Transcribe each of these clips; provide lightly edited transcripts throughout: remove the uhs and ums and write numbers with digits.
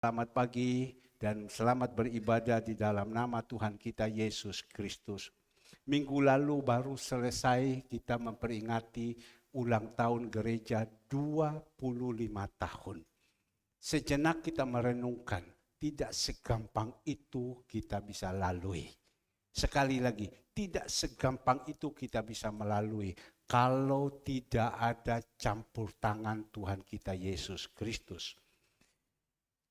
Selamat pagi dan selamat beribadah di dalam nama Tuhan kita Yesus Kristus. Minggu lalu baru selesai kita memperingati ulang tahun gereja 25 tahun. Sejenak kita merenungkan, tidak segampang itu kita bisa lalui. Sekali lagi, tidak segampang itu kita bisa melalui kalau tidak ada campur tangan Tuhan kita Yesus Kristus.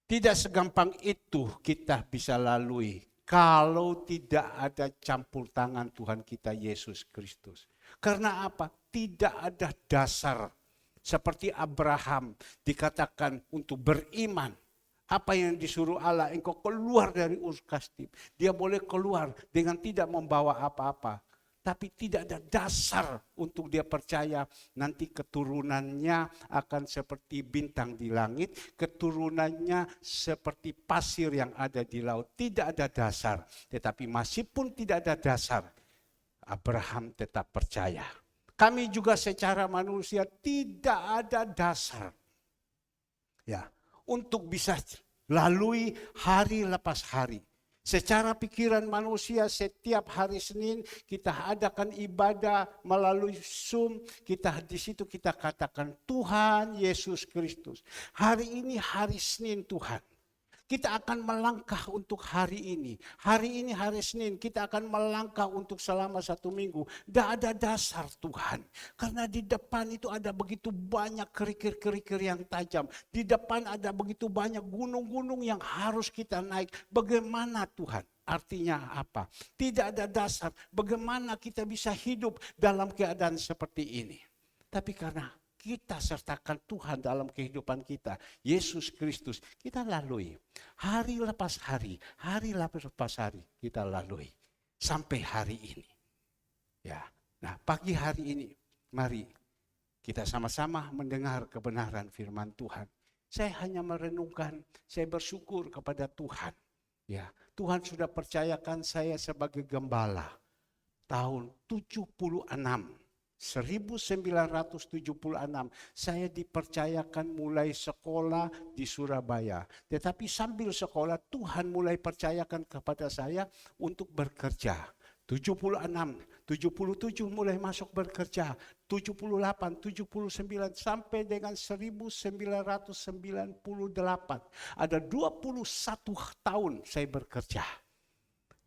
Tidak segampang itu kita bisa lalui kalau tidak ada campur tangan Tuhan kita Yesus Kristus. Karena apa? Tidak ada dasar. Seperti Abraham dikatakan untuk beriman. Apa yang disuruh Allah, engkau keluar dari Ur Kasdim. Dia boleh keluar dengan tidak membawa apa-apa. Tapi tidak ada dasar untuk dia percaya nanti keturunannya akan seperti bintang di langit, keturunannya seperti pasir yang ada di laut. Tidak ada dasar, tetapi meskipun tidak ada dasar, Abraham tetap percaya. Kami juga secara manusia tidak ada dasar. Ya, untuk bisa lalui hari lepas hari. Secara pikiran manusia setiap hari Senin kita adakan ibadah melalui Zoom, di situ kita katakan Tuhan Yesus Kristus. Hari ini hari Senin Tuhan. Kita akan melangkah untuk hari ini. Hari ini hari Senin kita akan melangkah untuk selama 1 minggu. Tidak ada dasar Tuhan. Karena di depan itu ada begitu banyak kerikil-kerikil yang tajam. Di depan ada begitu banyak gunung-gunung yang harus kita naik. Bagaimana Tuhan? Artinya apa? Tidak ada dasar. Bagaimana kita bisa hidup dalam keadaan seperti ini? Tapi karena kita sertakan Tuhan dalam kehidupan kita, Yesus Kristus, kita lalui. Hari lepas hari kita lalui. Sampai hari ini. Ya. Nah, pagi hari ini, mari kita sama-sama mendengar kebenaran firman Tuhan. Saya hanya merenungkan, saya bersyukur kepada Tuhan. Ya, Tuhan sudah percayakan saya sebagai gembala tahun 1976 saya dipercayakan mulai sekolah di Surabaya. Tetapi sambil sekolah Tuhan mulai percayakan kepada saya untuk bekerja. 76, 77 mulai masuk bekerja. 78, 79 sampai dengan 1998. Ada 21 tahun saya bekerja.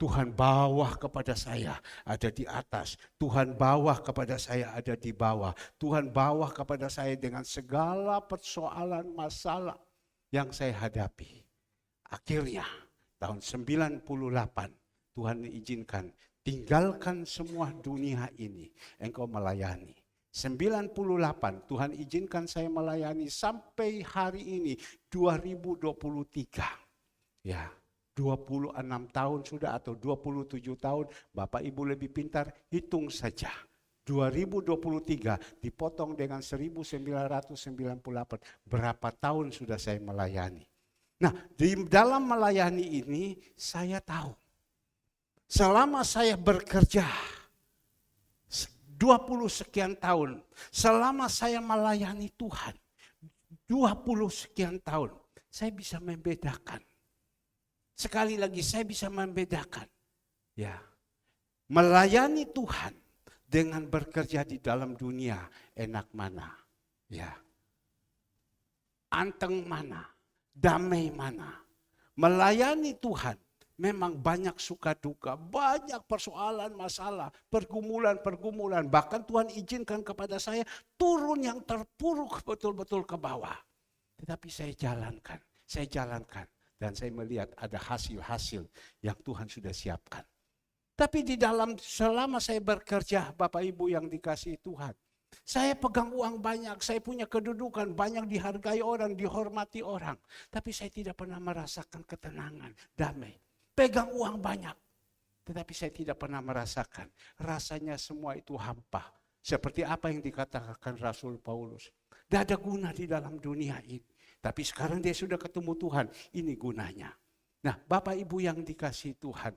Tuhan bawa kepada saya ada di atas. Tuhan bawa kepada saya ada di bawah. Tuhan bawa kepada saya dengan segala persoalan masalah yang saya hadapi. Akhirnya tahun 98 Tuhan izinkan tinggalkan semua dunia ini. Engkau melayani. 98 Tuhan izinkan saya melayani sampai hari ini 2023. Ya. 26 tahun sudah atau 27 tahun, Bapak Ibu lebih pintar, hitung saja. 2023 dipotong dengan 1998, berapa tahun sudah saya melayani. Nah, di dalam melayani ini saya tahu, selama saya bekerja 20 sekian tahun, selama saya melayani Tuhan 20 sekian tahun, saya bisa membedakan. Sekali lagi saya bisa membedakan, ya, melayani Tuhan dengan bekerja di dalam dunia enak mana, ya, anteng mana, damai mana. Melayani Tuhan memang banyak suka duka, banyak persoalan, masalah, pergumulan. Bahkan Tuhan izinkan kepada saya turun yang terpuruk betul-betul ke bawah. Tetapi saya jalankan. Dan saya melihat ada hasil-hasil yang Tuhan sudah siapkan. Tapi di dalam selama saya bekerja, Bapak Ibu yang dikasihi Tuhan, saya pegang uang banyak, saya punya kedudukan, banyak dihargai orang, dihormati orang. Tapi saya tidak pernah merasakan ketenangan, damai. Pegang uang banyak, tetapi saya tidak pernah merasakan. Rasanya semua itu hampa. Seperti apa yang dikatakan Rasul Paulus. Tidak ada guna di dalam dunia ini. Tapi sekarang dia sudah ketemu Tuhan, ini gunanya. Nah, Bapak Ibu yang dikasihi Tuhan,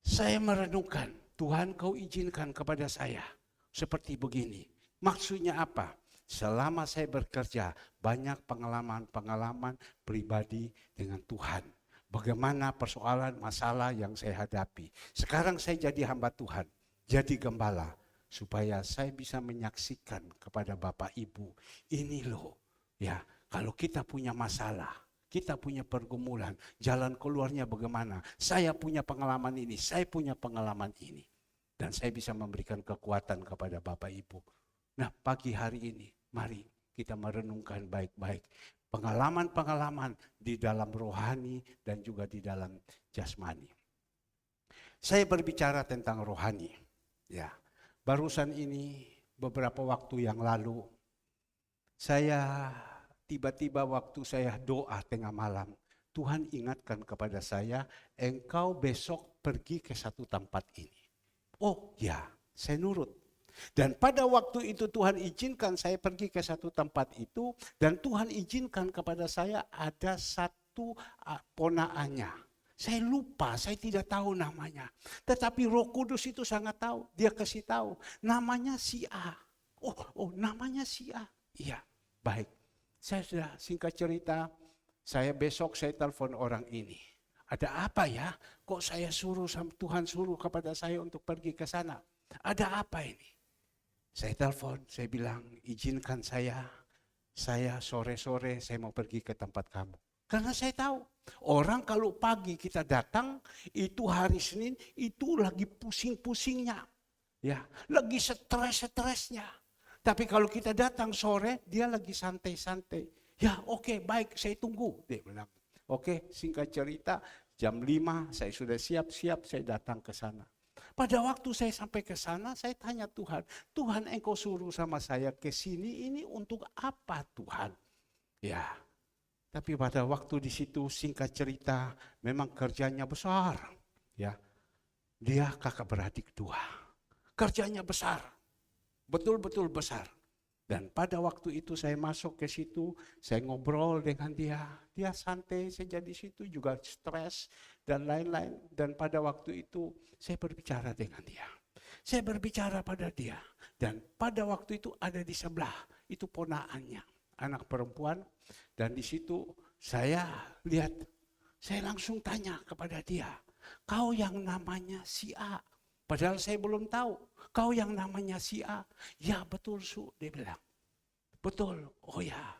saya merenungkan, Tuhan kau izinkan kepada saya seperti begini. Maksudnya apa? selama saya bekerja, banyak pengalaman-pengalaman pribadi dengan Tuhan. Bagaimana persoalan, masalah yang saya hadapi. Sekarang saya jadi hamba Tuhan, jadi gembala, supaya saya bisa menyaksikan kepada Bapak Ibu, ini loh, ya, kalau kita punya masalah, kita punya pergumulan, jalan keluarnya bagaimana. Saya punya pengalaman ini, saya punya pengalaman ini. Dan saya bisa memberikan kekuatan kepada Bapak Ibu. Nah, pagi hari ini, mari kita merenungkan baik-baik pengalaman-pengalaman di dalam rohani dan juga di dalam jasmani. Saya berbicara tentang rohani. Ya, barusan ini beberapa waktu yang lalu, saya tiba-tiba waktu saya doa tengah malam, Tuhan ingatkan kepada saya, engkau besok pergi ke satu tempat ini. Oh ya, saya nurut. Dan pada waktu itu Tuhan izinkan saya pergi ke satu tempat itu, dan Tuhan izinkan kepada saya ada satu ponaannya. Saya lupa, saya tidak tahu namanya. Tetapi Roh Kudus itu sangat tahu, dia kasih tahu. Namanya si A. Oh namanya si A. Iya, baik. Saya sudah singkat cerita, besok saya telepon orang ini. Ada apa ya? Kok saya Tuhan suruh kepada saya untuk pergi ke sana? Ada apa ini? Saya telepon, saya bilang, izinkan saya sore-sore saya mau pergi ke tempat kamu. Karena saya tahu, orang kalau pagi kita datang, itu hari Senin, itu lagi pusing-pusingnya. Ya, lagi stres-stresnya. Tapi kalau kita datang sore, dia lagi santai-santai. Ya oke, baik, saya tunggu. Dia bilang. Oke, singkat cerita, jam 5 saya sudah siap-siap, saya datang ke sana. Pada waktu saya sampai ke sana, saya tanya Tuhan, Tuhan engkau suruh sama saya ke sini, ini untuk apa Tuhan? Ya, tapi pada waktu di situ singkat cerita, memang kerjanya besar. Ya, dia kakak beradik 2. Kerjanya besar, betul-betul besar. Dan pada waktu itu saya masuk ke situ, saya ngobrol dengan dia. Dia santai saja di situ, juga stres dan lain-lain. Dan pada waktu itu saya berbicara dengan dia. Saya berbicara pada dia. Dan pada waktu itu ada di sebelah, itu ponaannya, anak perempuan. Dan di situ saya lihat, saya langsung tanya kepada dia, kau yang namanya si A. Padahal saya belum tahu, kau yang namanya si A. Ya betul Su, dia bilang. Betul, oh ya.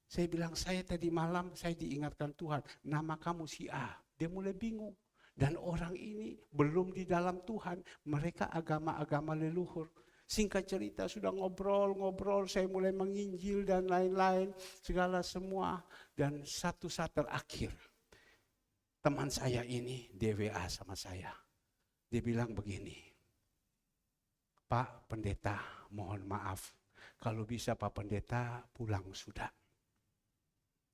Saya bilang, saya tadi malam saya diingatkan Tuhan, nama kamu si A. Dia mulai bingung. Dan orang ini belum di dalam Tuhan, mereka agama-agama leluhur. Singkat cerita sudah ngobrol, saya mulai menginjil dan lain-lain, segala semua. Dan satu saat terakhir, teman saya ini DWA sama saya. Dia bilang begini, Pak Pendeta, mohon maaf, kalau bisa Pak Pendeta pulang sudah.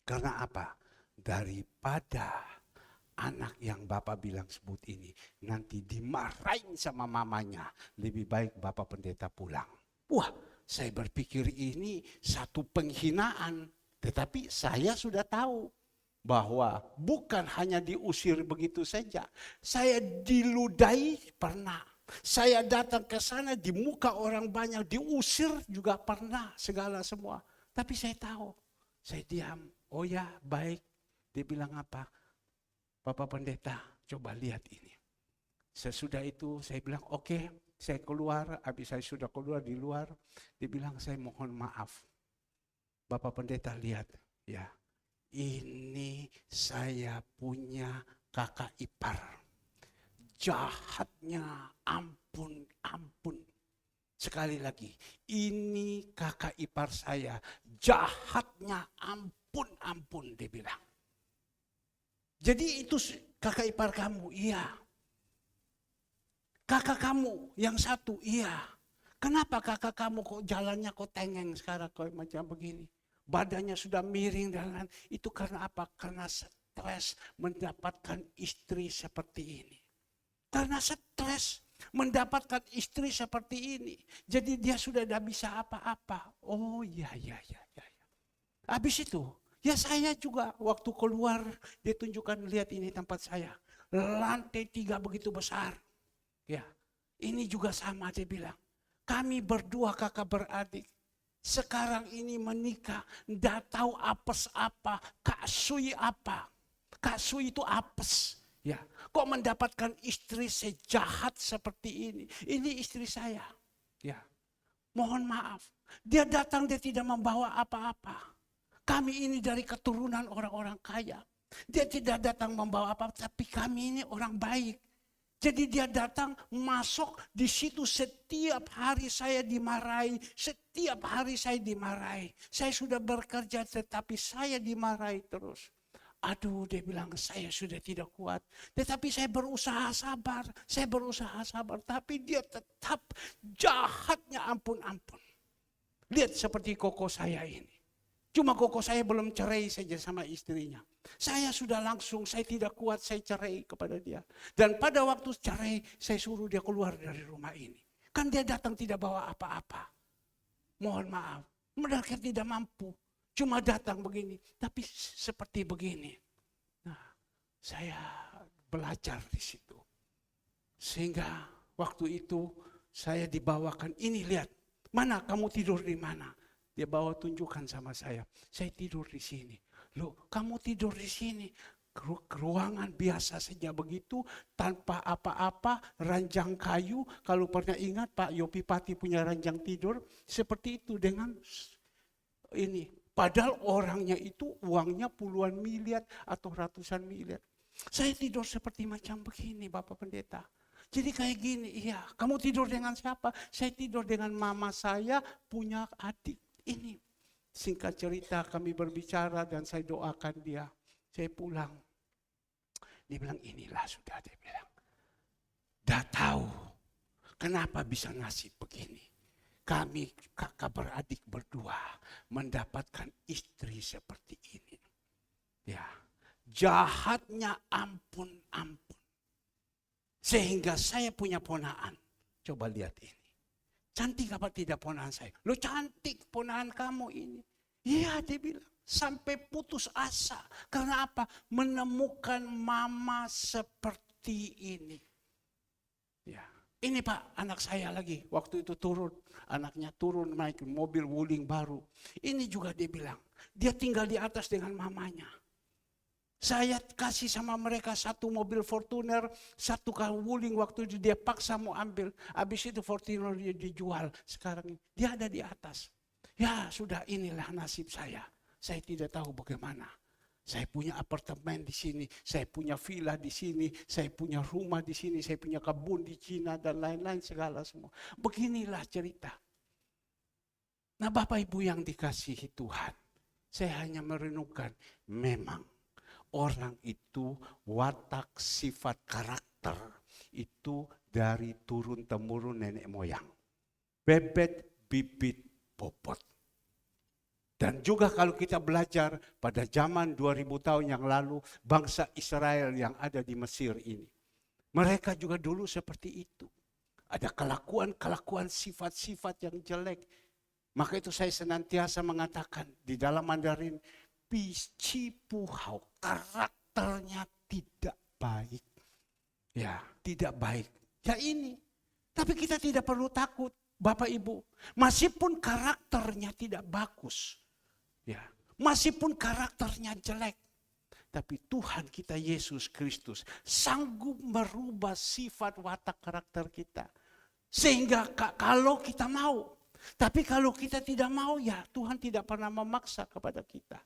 Karena apa? Daripada anak yang Bapak bilang sebut ini nanti dimarahin sama mamanya, lebih baik Bapak Pendeta pulang. Wah, saya berpikir ini satu penghinaan. Tetapi saya sudah tahu bahwa bukan hanya diusir begitu saja. Saya diludahi pernah. Saya datang ke sana di muka orang banyak, diusir juga pernah, segala semua. Tapi saya tahu, saya diam. Oh ya, baik. Dia bilang apa? Bapak Pendeta, coba lihat ini. Sesudah itu saya bilang, oke, saya keluar. Habis saya sudah keluar di luar, dia bilang, saya mohon maaf. Bapak Pendeta lihat, ya. Ini saya punya kakak ipar. Jahatnya ampun. Sekali lagi, ini kakak ipar saya. Jahatnya ampun, dia bilang. Jadi itu kakak ipar kamu, iya. Kakak kamu yang satu, iya. Kenapa kakak kamu kok jalannya kok tengeng sekarang kok macam begini? Badannya sudah miring dan lain. Itu karena apa? Karena stres mendapatkan istri seperti ini. Karena stres mendapatkan istri seperti ini. Jadi dia sudah tidak bisa apa-apa. Oh ya. Habis itu, ya saya juga waktu keluar, dia tunjukkan, lihat ini tempat saya. Lantai 3 begitu besar. Ya, ini juga sama dia bilang. Kami berdua kakak beradik. sekarang ini menikah, ndak tahu apes apa, kasui apa. Kasui itu apes. Ya, kok mendapatkan istri sejahat seperti ini? Ini istri saya. Ya, mohon maaf. Dia datang, dia tidak membawa apa-apa. Kami ini dari keturunan orang-orang kaya. Dia tidak datang membawa apa-apa, tapi kami ini orang baik. Jadi dia datang masuk di situ, setiap hari saya dimarahi, setiap hari saya dimarahi. Saya sudah bekerja tetapi saya dimarahi terus. Aduh, dia bilang saya sudah tidak kuat. Tetapi saya berusaha sabar, tapi dia tetap jahatnya ampun-ampun. Lihat seperti koko saya ini. Cuma koko saya belum cerai saja sama istrinya. Saya sudah langsung, saya tidak kuat, saya cerai kepada dia. Dan pada waktu cerai, saya suruh dia keluar dari rumah ini. Kan dia datang tidak bawa apa-apa. Mohon maaf, mereka tidak mampu. Cuma datang begini, tapi seperti begini. Nah, saya belajar di situ. Sehingga waktu itu saya dibawakan, ini lihat, mana kamu tidur di mana? Dia bawa tunjukkan sama saya tidur di sini. Loh, kamu tidur di sini? Ruangan biasa saja begitu, tanpa apa-apa, ranjang kayu. Kalau pernah ingat Pak Yopi Pati punya ranjang tidur, seperti itu dengan ini. Padahal orangnya itu uangnya puluhan miliar atau ratusan miliar. Saya tidur seperti macam begini Bapak Pendeta. Jadi kayak gini, iya. Kamu tidur dengan siapa? Saya tidur dengan mama saya punya adik. Ini singkat cerita kami berbicara dan saya doakan dia. Saya pulang. Dia bilang inilah sudah, dia bilang. Dah tahu kenapa bisa nasib begini. Kami kakak beradik berdua mendapatkan istri seperti ini. Ya, jahatnya ampun-ampun. Sehingga saya punya ponaan. Coba lihat ini. Cantik apa tidak ponaan saya? Lo cantik ponaan kamu ini. Iya dia bilang. Sampai putus asa. Karena apa? Menemukan mama seperti ini. Ya. Ini Pak anak saya lagi. Waktu itu turun. Anaknya turun naik mobil wuling baru. Ini juga dia bilang. Dia tinggal di atas dengan mamanya. Saya kasih sama mereka satu mobil Fortuner, satu wuling waktu itu dia paksa mau ambil. Habis itu Fortuner dia dijual. Sekarang dia ada di atas. Ya sudah inilah nasib saya. Saya tidak tahu bagaimana. Saya punya apartemen di sini, saya punya villa di sini, saya punya rumah di sini, saya punya kebun di Cina dan lain-lain segala semua. Beginilah cerita. Nah Bapak Ibu yang dikasihi Tuhan, saya hanya merenungkan memang orang itu watak sifat karakter itu dari turun-temurun nenek moyang. Bebet, bibit, bobot. Dan juga kalau kita belajar pada zaman 2000 tahun yang lalu, bangsa Israel yang ada di Mesir ini. Mereka juga dulu seperti itu. Ada kelakuan-kelakuan sifat-sifat yang jelek. Maka itu saya senantiasa mengatakan di dalam Mandarin, Pici Puhau, karakternya tidak baik. Ya, tidak baik. Ya ini. Tapi kita tidak perlu takut, Bapak Ibu. Meskipun karakternya tidak bagus. Ya, meskipun karakternya jelek. Tapi Tuhan kita Yesus Kristus sanggup merubah sifat watak karakter kita. Sehingga kalau kita mau. Tapi kalau kita tidak mau, ya Tuhan tidak pernah memaksa kepada kita.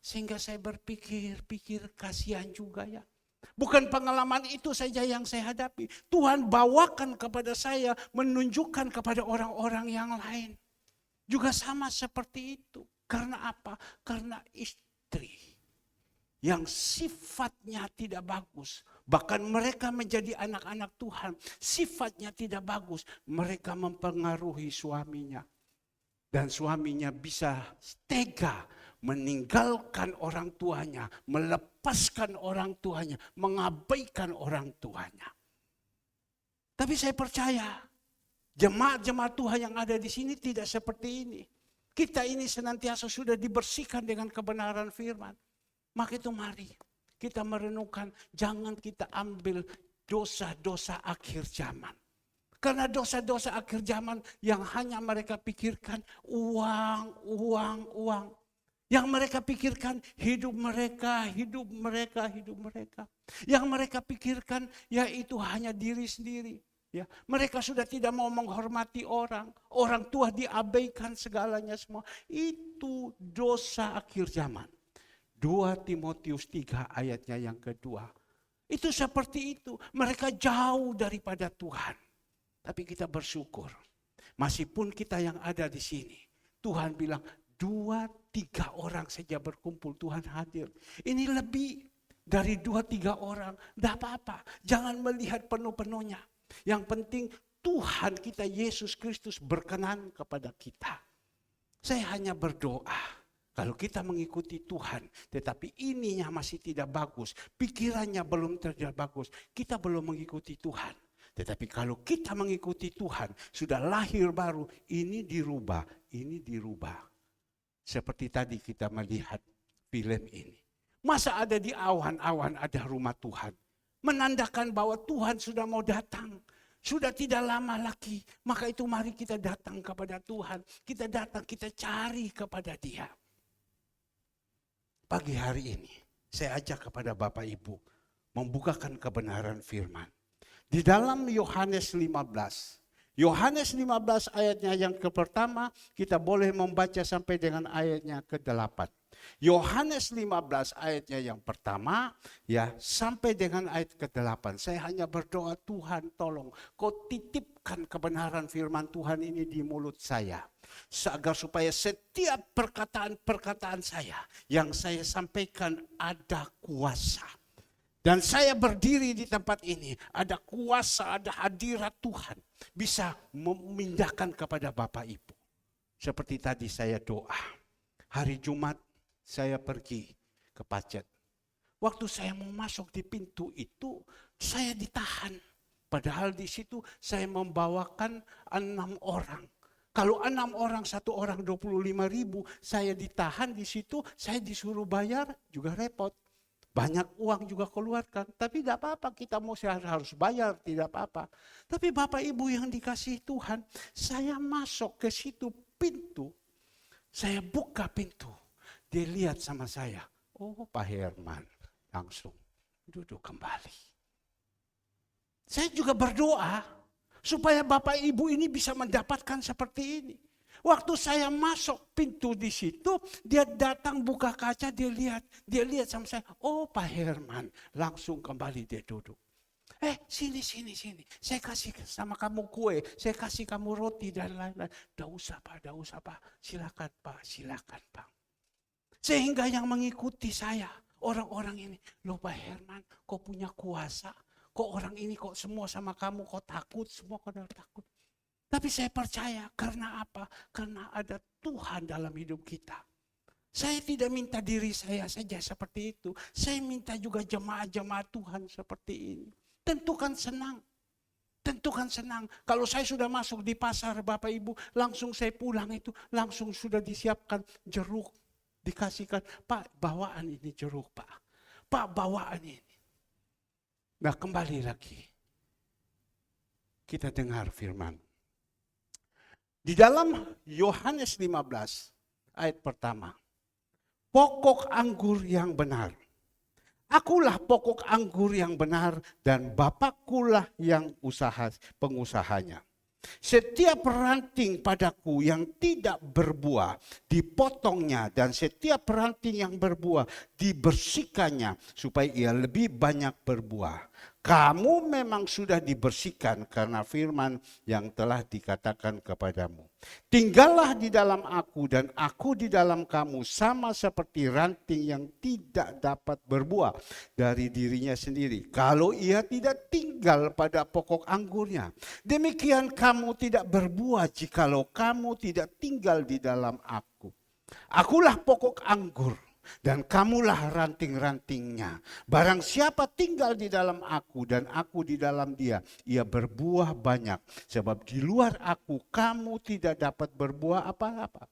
Sehingga saya berpikir kasihan juga ya. Bukan pengalaman itu saja yang saya hadapi. Tuhan bawakan kepada saya, menunjukkan kepada orang-orang yang lain. Juga sama seperti itu. Karena apa? Karena istri yang sifatnya tidak bagus. Bahkan mereka menjadi anak-anak Tuhan. Sifatnya tidak bagus. Mereka mempengaruhi suaminya. Dan suaminya bisa tega meninggalkan orang tuanya, melepaskan orang tuanya, mengabaikan orang tuanya. Tapi saya percaya jemaat-jemaat Tuhan yang ada di sini tidak seperti ini. Kita ini senantiasa sudah dibersihkan dengan kebenaran firman. Maka itu mari kita merenungkan, jangan kita ambil dosa-dosa akhir zaman. Karena dosa-dosa akhir zaman yang hanya mereka pikirkan uang, uang, uang. Yang mereka pikirkan hidup mereka, hidup mereka, hidup mereka. Yang mereka pikirkan yaitu hanya diri sendiri. Ya, mereka sudah tidak mau menghormati orang. Orang tua diabaikan segalanya semua. Itu dosa akhir zaman. 2 Timotius 3 ayatnya yang kedua. Itu seperti itu. Mereka jauh daripada Tuhan. Tapi kita bersyukur. Meskipun kita yang ada di sini. Tuhan bilang 2-3 orang saja berkumpul, Tuhan hadir. Ini lebih dari 2-3 orang. Tidak apa-apa. Jangan melihat penuh-penuhnya. Yang penting Tuhan kita Yesus Kristus berkenan kepada kita. Saya hanya berdoa. Kalau kita mengikuti Tuhan, tetapi ininya masih tidak bagus, pikirannya belum tidak bagus, kita belum mengikuti Tuhan. Tetapi kalau kita mengikuti Tuhan, sudah lahir baru, ini dirubah, ini dirubah. Seperti tadi kita melihat film ini. Masa ada di awan-awan ada rumah Tuhan. Menandakan bahwa Tuhan sudah mau datang. Sudah tidak lama lagi. Maka itu mari kita datang kepada Tuhan. Kita datang, kita cari kepada Dia. Pagi hari ini, saya ajak kepada Bapak Ibu membukakan kebenaran firman. Di dalam Yohanes 15. Yohanes 15 ayatnya yang pertama, kita boleh membaca sampai dengan ayatnya ke-8. Yohanes 15 ayatnya yang pertama, ya sampai dengan ayat ke-8. Saya hanya berdoa, Tuhan tolong kau titipkan kebenaran firman Tuhan ini di mulut saya. Agar supaya setiap perkataan-perkataan saya yang saya sampaikan ada kuasa. Dan saya berdiri di tempat ini, ada kuasa, ada hadirat Tuhan. Bisa memindahkan kepada Bapak Ibu. Seperti tadi saya doa. Hari Jumat saya pergi ke Pacet. Waktu saya mau masuk di pintu itu, saya ditahan. Padahal di situ saya membawakan 6 orang. Kalau 6 orang, 1 orang 25.000, saya ditahan di situ, saya disuruh bayar, juga repot. Banyak uang juga keluarkan, tapi tidak apa-apa, kita mau harus bayar, tidak apa-apa. Tapi Bapak Ibu yang dikasihi Tuhan, saya masuk ke situ pintu, saya buka pintu, dia lihat sama saya, oh Pak Herman, langsung duduk kembali. Saya juga berdoa, supaya Bapak Ibu ini bisa mendapatkan seperti ini. Waktu saya masuk pintu di situ, dia datang buka kaca, dia lihat sama saya. Oh Pak Herman, langsung kembali dia duduk. Sini. Saya kasih sama kamu kue, saya kasih kamu roti dan lain-lain. Tidak usah Pak. Silakan Pak. Sehingga yang mengikuti saya, orang-orang ini, loh Pak Herman, kok punya kuasa? Kok orang ini kok semua sama kamu, kok takut, semua kok takut. Tapi saya percaya, karena apa? Karena ada Tuhan dalam hidup kita. Saya tidak minta diri saya saja seperti itu. Saya minta juga jemaat-jemaat Tuhan seperti ini. Tentukan senang. Kalau saya sudah masuk di pasar Bapak Ibu, langsung saya pulang itu, langsung sudah disiapkan jeruk. Dikasihkan, Pak bawaan ini jeruk Pak. Pak bawaan ini. Nah kembali lagi. Kita dengar firman. Di dalam Yohanes 15 ayat pertama. Pokok anggur yang benar. Akulah pokok anggur yang benar dan Bapakkulah yang pengusahanya. Setiap ranting padaku yang tidak berbuah dipotongnya dan setiap ranting yang berbuah dibersihkannya supaya ia lebih banyak berbuah. Kamu memang sudah dibersihkan karena firman yang telah dikatakan kepadamu. Tinggallah di dalam aku dan aku di dalam kamu, sama seperti ranting yang tidak dapat berbuah dari dirinya sendiri kalau ia tidak tinggal pada pokok anggurnya. Demikian kamu tidak berbuah jikalau kamu tidak tinggal di dalam aku. Akulah pokok anggur dan kamulah ranting-rantingnya. Barang siapa tinggal di dalam aku dan aku di dalam dia, ia berbuah banyak. Sebab di luar aku kamu tidak dapat berbuah apa-apa.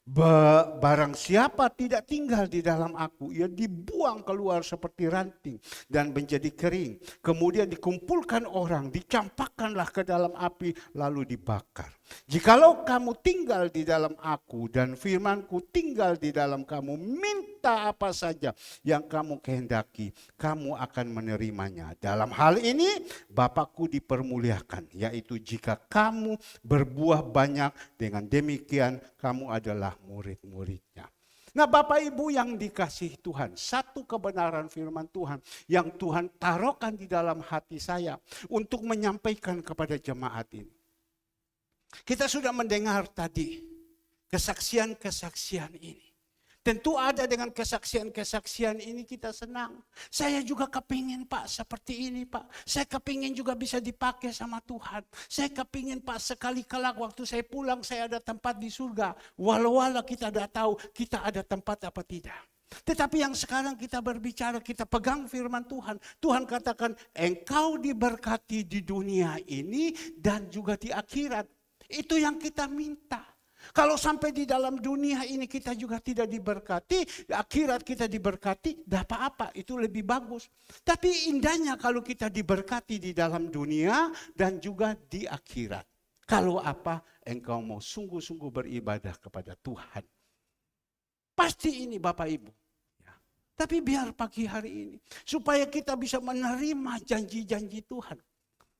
Barang siapa tidak tinggal di dalam aku, ia dibuang keluar seperti ranting dan menjadi kering. Kemudian dikumpulkan orang, dicampakkanlah ke dalam api, lalu dibakar. Jikalau kamu tinggal di dalam aku dan firmanku tinggal di dalam kamu, minta apa saja yang kamu kehendaki, kamu akan menerimanya. Dalam hal ini Bapakku dipermuliakan, yaitu jika kamu berbuah banyak, dengan demikian kamu adalah murid-muridnya. Nah, Bapak Ibu yang dikasihi Tuhan, satu kebenaran firman Tuhan yang Tuhan taruhkan di dalam hati saya untuk menyampaikan kepada jemaat ini. Kita sudah mendengar tadi kesaksian-kesaksian ini. Tentu ada dengan kesaksian-kesaksian ini kita senang. Saya juga kepingin Pak seperti ini Pak. Saya kepingin juga bisa dipakai sama Tuhan. Saya kepingin Pak sekali kelak waktu saya pulang saya ada tempat di surga. Walau-walau kita tidak tahu kita ada tempat apa tidak. Tetapi yang sekarang kita berbicara, kita pegang firman Tuhan. Tuhan katakan engkau diberkati di dunia ini dan juga di akhirat. Itu yang kita minta. Kalau sampai di dalam dunia ini kita juga tidak diberkati, akhirat kita diberkati, tidak apa-apa, itu lebih bagus. Tapi indahnya kalau kita diberkati di dalam dunia dan juga di akhirat. Kalau apa? Engkau mau sungguh-sungguh beribadah kepada Tuhan. Pasti ini Bapak Ibu. Ya. Tapi biar pagi hari ini, supaya kita bisa menerima janji-janji Tuhan.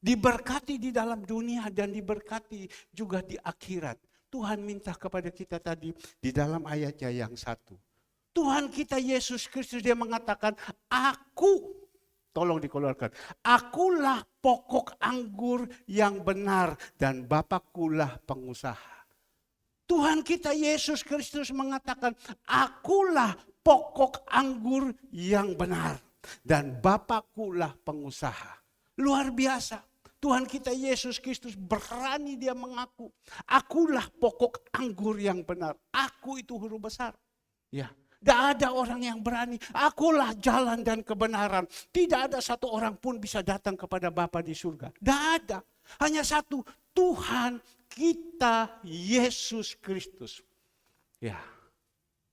Diberkati di dalam dunia dan diberkati juga di akhirat. Tuhan minta kepada kita tadi di dalam ayatnya yang satu. Tuhan kita Yesus Kristus dia mengatakan, aku, tolong dikeluarkan, akulah pokok anggur yang benar dan Bapakkulah pengusaha. Tuhan kita Yesus Kristus mengatakan, akulah pokok anggur yang benar dan Bapakkulah pengusaha. Luar biasa. Tuhan kita Yesus Kristus berani dia mengaku, akulah pokok anggur yang benar. Aku itu huruf besar. Ya, tidak ada orang yang berani. Akulah jalan dan kebenaran. Tidak ada satu orang pun bisa datang kepada Bapa di surga. Tidak ada. Hanya satu, Tuhan kita Yesus Kristus. Ya,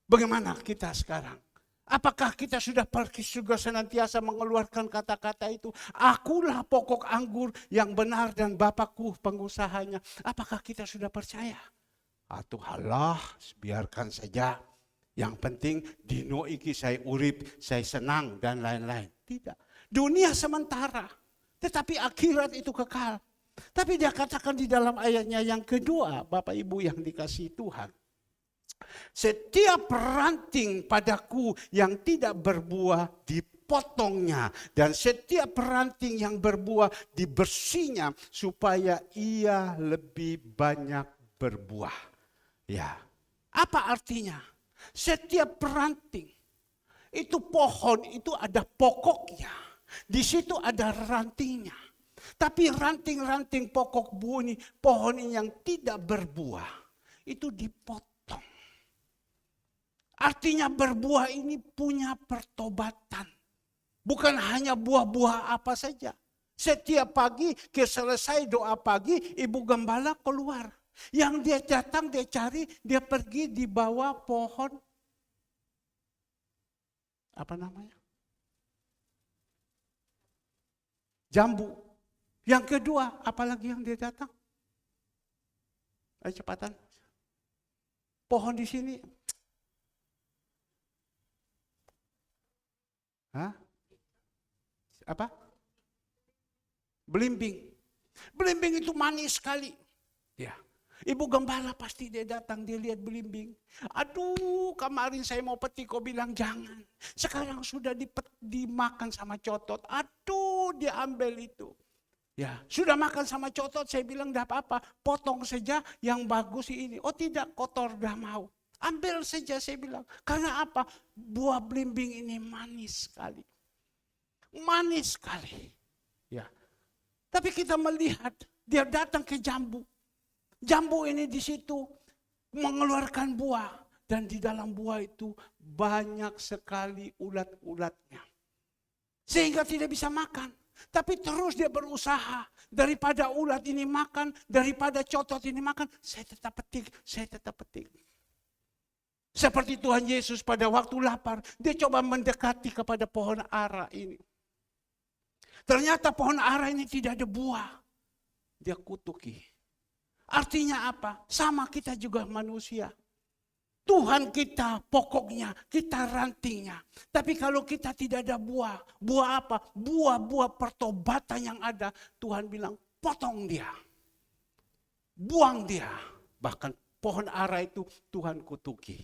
bagaimana kita sekarang? Apakah kita sudah pergi juga senantiasa mengeluarkan kata-kata itu? Akulah pokok anggur yang benar dan Bapakku pengusahanya. Apakah kita sudah percaya? Atau halah, biarkan saja. Yang penting dino iki saya urip, saya senang dan lain-lain. Tidak. Dunia sementara. Tetapi akhirat itu kekal. Tapi dia katakan di dalam ayatnya yang kedua, Bapak Ibu yang dikasihi Tuhan. Setiap ranting padaku yang tidak berbuah dipotongnya dan setiap ranting yang berbuah dibersihnya supaya ia lebih banyak berbuah. Ya. Apa artinya? Setiap ranting itu pohon itu ada pokoknya. Di situ ada rantingnya. Tapi ranting-ranting pokok pohon ini yang tidak berbuah itu dipotong. Artinya berbuah ini punya pertobatan. Bukan hanya buah-buah apa saja. Setiap pagi selesai doa pagi, Ibu Gembala keluar. Yang dia datang, dia cari, dia pergi di bawah pohon. Apa namanya? Jambu. Yang kedua, apalagi yang dia datang? Ayo cepatan. Pohon di sini. Hah? Apa? Belimbing. Belimbing itu manis sekali. Ya. Ibu Gembala pasti dia datang, dia lihat belimbing. Aduh, kemarin saya mau petik, kau bilang jangan. Sekarang sudah dimakan sama cotot. Aduh, dia ambil itu. Ya, sudah makan sama cotot, saya bilang enggak apa-apa, potong saja yang bagus ini. Oh tidak, kotor dah mau. Ambil saja saya bilang. Karena apa? Buah belimbing ini manis sekali. Manis sekali. Ya. Tapi kita melihat dia datang ke jambu. Jambu ini di situ mengeluarkan buah. Dan di dalam buah itu banyak sekali ulat-ulatnya. Sehingga tidak bisa makan. Tapi terus dia berusaha. Daripada ulat ini makan, daripada cotot ini makan, saya tetap petik, saya tetap petik. Seperti Tuhan Yesus pada waktu lapar, dia coba mendekati kepada pohon ara ini. Ternyata pohon ara ini tidak ada buah. Dia kutuki. Artinya apa? Sama kita juga manusia. Tuhan kita pokoknya, kita rantingnya. Tapi kalau kita tidak ada buah, buah apa? Buah-buah pertobatan yang ada, Tuhan bilang potong dia. Buang dia. Bahkan pohon ara itu Tuhan kutuki.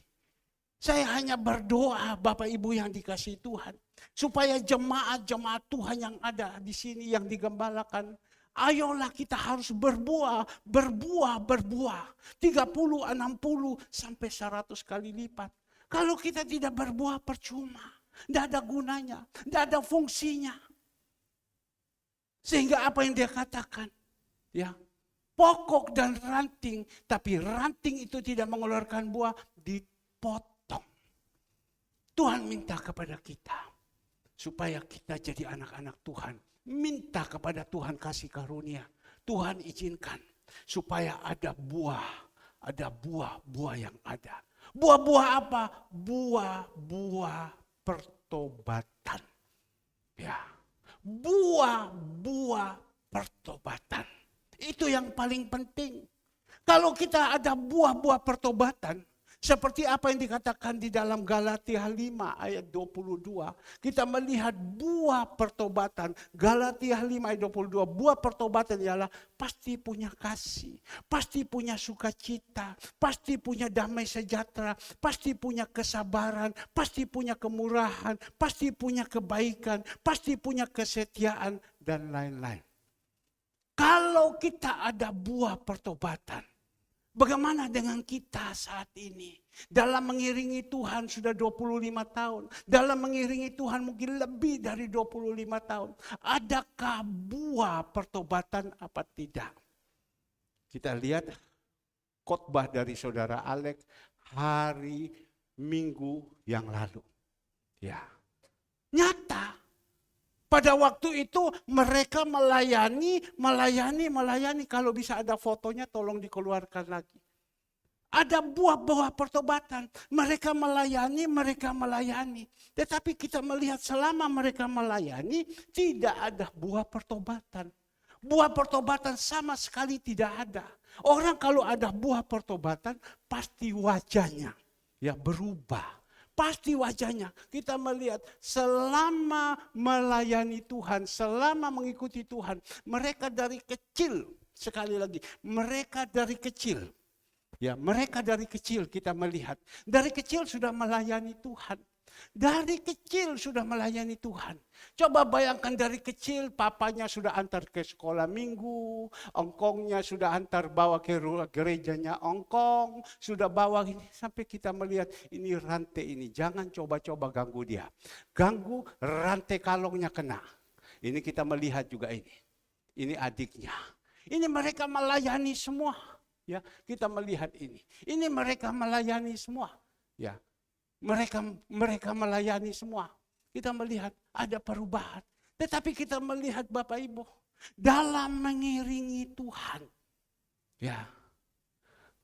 Saya hanya berdoa Bapak Ibu yang dikasihi Tuhan. Supaya jemaat-jemaat Tuhan yang ada di sini yang digembalakan. Ayolah kita harus berbuah. 30, 60 sampai 100 kali lipat. Kalau kita tidak berbuah percuma. Tidak ada gunanya. Tidak ada fungsinya. Sehingga apa yang dia katakan. Ya, pokok dan ranting. Tapi ranting itu tidak mengeluarkan buah. Dipotong. Tuhan minta kepada kita. Supaya kita jadi anak-anak Tuhan. Minta kepada Tuhan kasih karunia. Tuhan izinkan. Supaya ada buah. Ada buah-buah yang ada. Buah-buah apa? Buah-buah pertobatan. Ya. Buah-buah pertobatan. Itu yang paling penting. Kalau kita ada buah-buah pertobatan. Seperti apa yang dikatakan di dalam Galatia 5 ayat 22. Kita melihat buah pertobatan. Galatia 5 ayat 22. Buah pertobatan ialah pasti punya kasih. Pasti punya sukacita. Pasti punya damai sejahtera. Pasti punya kesabaran. Pasti punya kemurahan. Pasti punya kebaikan. Pasti punya kesetiaan. Dan lain-lain. Kalau kita ada buah pertobatan. Bagaimana dengan kita saat ini? Dalam mengiringi Tuhan sudah 25 tahun. Dalam mengiringi Tuhan mungkin lebih dari 25 tahun. Adakah buah pertobatan apa tidak? Kita lihat khotbah dari saudara Alex hari Minggu yang lalu. Ya, nyata. Pada waktu itu mereka melayani. Kalau bisa ada fotonya tolong dikeluarkan lagi. Ada buah-buah pertobatan. Mereka melayani. Tetapi kita melihat selama mereka melayani tidak ada buah pertobatan. Buah pertobatan sama sekali tidak ada. Orang kalau ada buah pertobatan pasti wajahnya ya berubah. Pasti wajahnya kita melihat selama melayani Tuhan, selama mengikuti Tuhan. Mereka dari kecil, sekali lagi, mereka dari kecil. Ya, mereka dari kecil kita melihat. Dari kecil sudah melayani Tuhan. Dari kecil sudah melayani Tuhan. Coba bayangkan dari kecil papanya sudah antar ke sekolah minggu. Ongkongnya sudah antar bawa ke gerejanya ongkong. Sudah bawa ini. Sampai kita melihat ini rantai ini. Jangan coba-coba ganggu dia. Ganggu rantai kalongnya kena. Ini kita melihat juga ini. Ini adiknya. Ini mereka melayani semua. Ya, kita melihat ini. Ini mereka melayani semua. Ya. Mereka melayani semua. Kita melihat ada perubahan. Tetapi kita melihat Bapak Ibu. Dalam mengiringi Tuhan. Ya.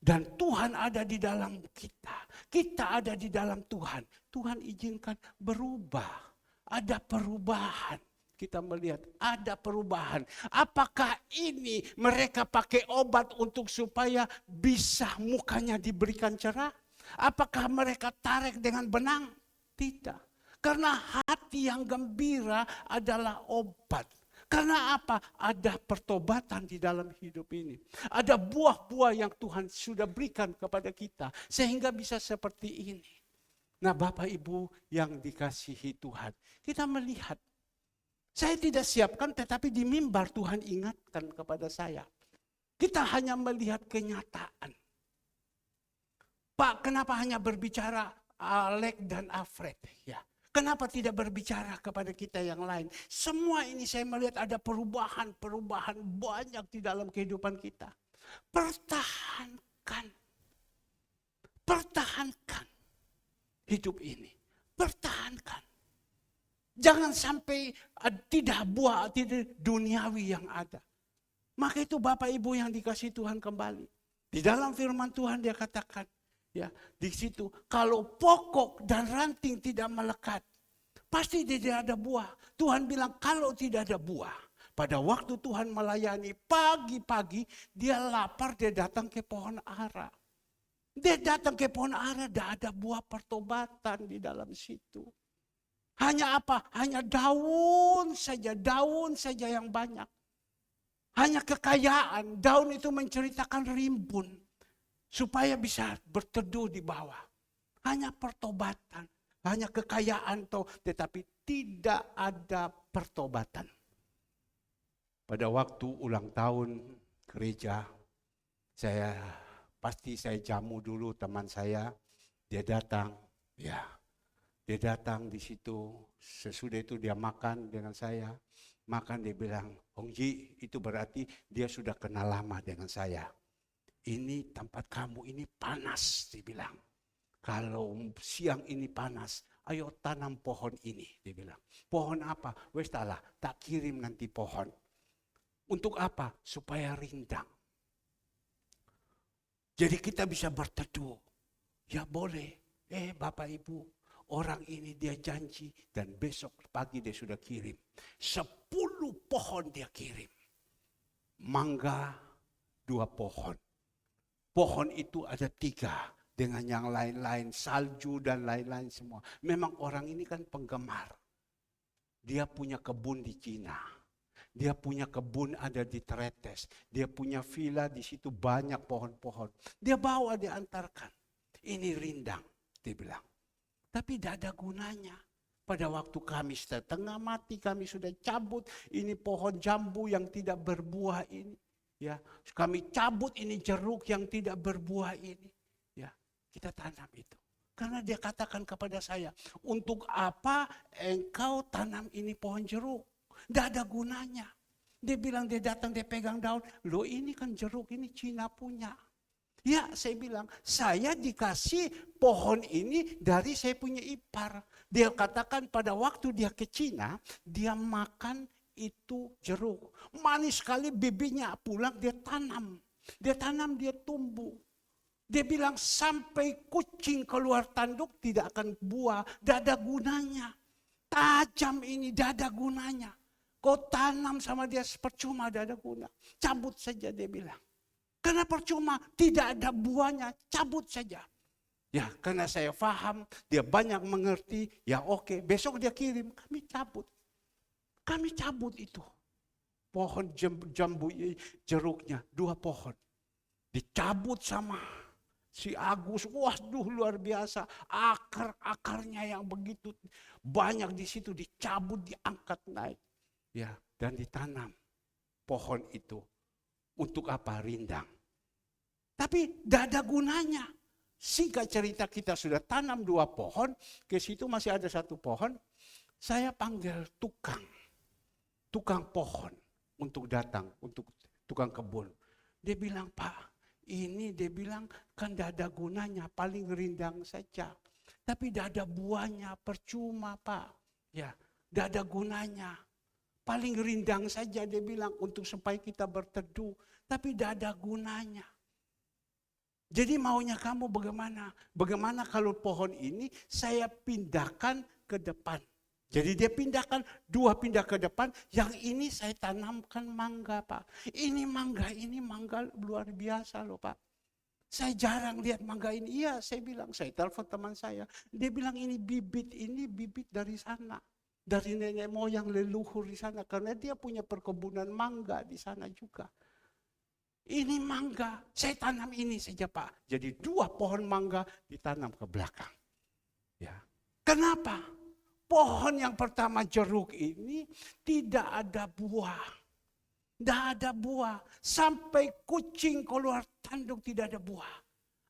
Dan Tuhan ada di dalam kita. Kita ada di dalam Tuhan. Tuhan izinkan berubah. Ada perubahan. Kita melihat ada perubahan. Apakah ini mereka pakai obat untuk supaya bisa mukanya diberikan cerah? Apakah mereka tarik dengan benang? Tidak. Karena hati yang gembira adalah obat. Karena apa? Ada pertobatan di dalam hidup ini. Ada buah-buah yang Tuhan sudah berikan kepada kita. Sehingga bisa seperti ini. Nah Bapak Ibu yang dikasihi Tuhan. Kita melihat. Saya tidak siapkan tetapi di mimbar Tuhan ingatkan kepada saya. Kita hanya melihat kenyataan. Pak, kenapa hanya berbicara Alek dan Alfred? Ya. Kenapa tidak berbicara kepada kita yang lain? Semua ini saya melihat ada perubahan banyak di dalam kehidupan kita. Pertahankan hidup ini. Pertahankan. Jangan sampai tidak duniawi yang ada. Maka itu Bapak Ibu yang dikasihi Tuhan kembali. Di dalam firman Tuhan dia katakan, Ya, di situ kalau pokok dan ranting tidak melekat, pasti tidak ada buah. Tuhan bilang kalau tidak ada buah, pada waktu Tuhan melayani pagi-pagi, dia lapar, dia datang ke pohon ara. Dia datang ke pohon ara, tidak ada buah pertobatan di dalam situ. Hanya apa? Hanya daun saja yang banyak. Hanya kekayaan, daun itu menceritakan rimbun. Supaya bisa berteduh di bawah. Hanya pertobatan, hanya kekayaan, tetapi tidak ada pertobatan. Pada waktu ulang tahun gereja, saya jamu dulu teman saya, dia datang, dia datang di situ, sesudah itu dia makan dengan saya, dia bilang, Hong Ji, itu berarti dia sudah kenal lama dengan saya. Ini tempat kamu ini panas, dia bilang. Kalau siang ini panas, ayo tanam pohon ini, dia bilang. Pohon apa? Wes tak kirim nanti pohon. Untuk apa? Supaya rindang. Jadi kita bisa berteduh. Ya boleh. Bapak Ibu, orang ini dia janji dan besok pagi dia sudah kirim. 10 pohon dia kirim. Mangga 2 pohon. Pohon itu ada 3 dengan yang lain-lain, salju dan lain-lain semua. Memang orang ini kan penggemar. Dia punya kebun di Cina. Dia punya kebun ada di Tretes. Dia punya villa di situ banyak pohon-pohon. Dia bawa, dia antarkan. Ini rindang, dia bilang. Tapi tidak ada gunanya. Pada waktu kami setengah mati, kami sudah cabut. Ini pohon jambu yang tidak berbuah ini. Ya, kami cabut ini jeruk yang tidak berbuah ini. Ya, kita tanam itu. Karena dia katakan kepada saya, untuk apa engkau tanam ini pohon jeruk? Tidak ada gunanya. Dia bilang, dia datang, dia pegang daun. Loh ini kan jeruk, ini Cina punya. Ya, saya bilang, saya dikasih pohon ini dari saya punya ipar. Dia katakan pada waktu dia ke Cina, dia makan itu jeruk. Manis sekali, bibitnya pulang dia tanam. Dia tanam, dia tumbuh. Dia bilang sampai kucing keluar tanduk tidak akan buah. Tidak ada gunanya. Tajam ini tidak ada gunanya. Kau tanam sama dia percuma, tidak ada guna. Cabut saja dia bilang. Karena percuma, tidak ada buahnya, cabut saja. Ya, karena saya paham, dia banyak mengerti. Ya oke, besok dia kirim, kami cabut. Kami cabut itu. Pohon jambu jeruknya, 2 pohon. Dicabut sama si Agus. Waduh luar biasa. Akar-akarnya yang begitu banyak di situ dicabut, diangkat naik. Ya, dan ditanam pohon itu. Untuk apa? Rindang. Tapi tidak ada gunanya. Singkat cerita, kita sudah tanam 2 pohon. Ke situ masih ada 1 pohon. Saya panggil tukang pohon untuk datang, untuk tukang kebun. Dia bilang, Pak, ini dia bilang kan tidak ada gunanya, paling rindang saja. Tapi tidak ada buahnya, percuma Pak. Ya, tidak ada gunanya. Paling rindang saja dia bilang untuk supaya kita berteduh. Tapi tidak ada gunanya. Jadi maunya kamu bagaimana? Bagaimana kalau pohon ini saya pindahkan ke depan? Jadi dia pindahkan 2 pindah ke depan, yang ini saya tanamkan mangga Pak. Ini mangga luar biasa loh Pak. Saya jarang lihat mangga ini. Iya saya bilang, saya telepon teman saya. Dia bilang ini bibit dari sana. Dari nenek moyang leluhur di sana. Karena dia punya perkebunan mangga di sana juga. Ini mangga, saya tanam ini saja Pak. Jadi 2 pohon mangga ditanam ke belakang. Ya. Kenapa? Pohon yang pertama jeruk ini tidak ada buah. Tidak ada buah. Sampai kucing keluar tanduk tidak ada buah.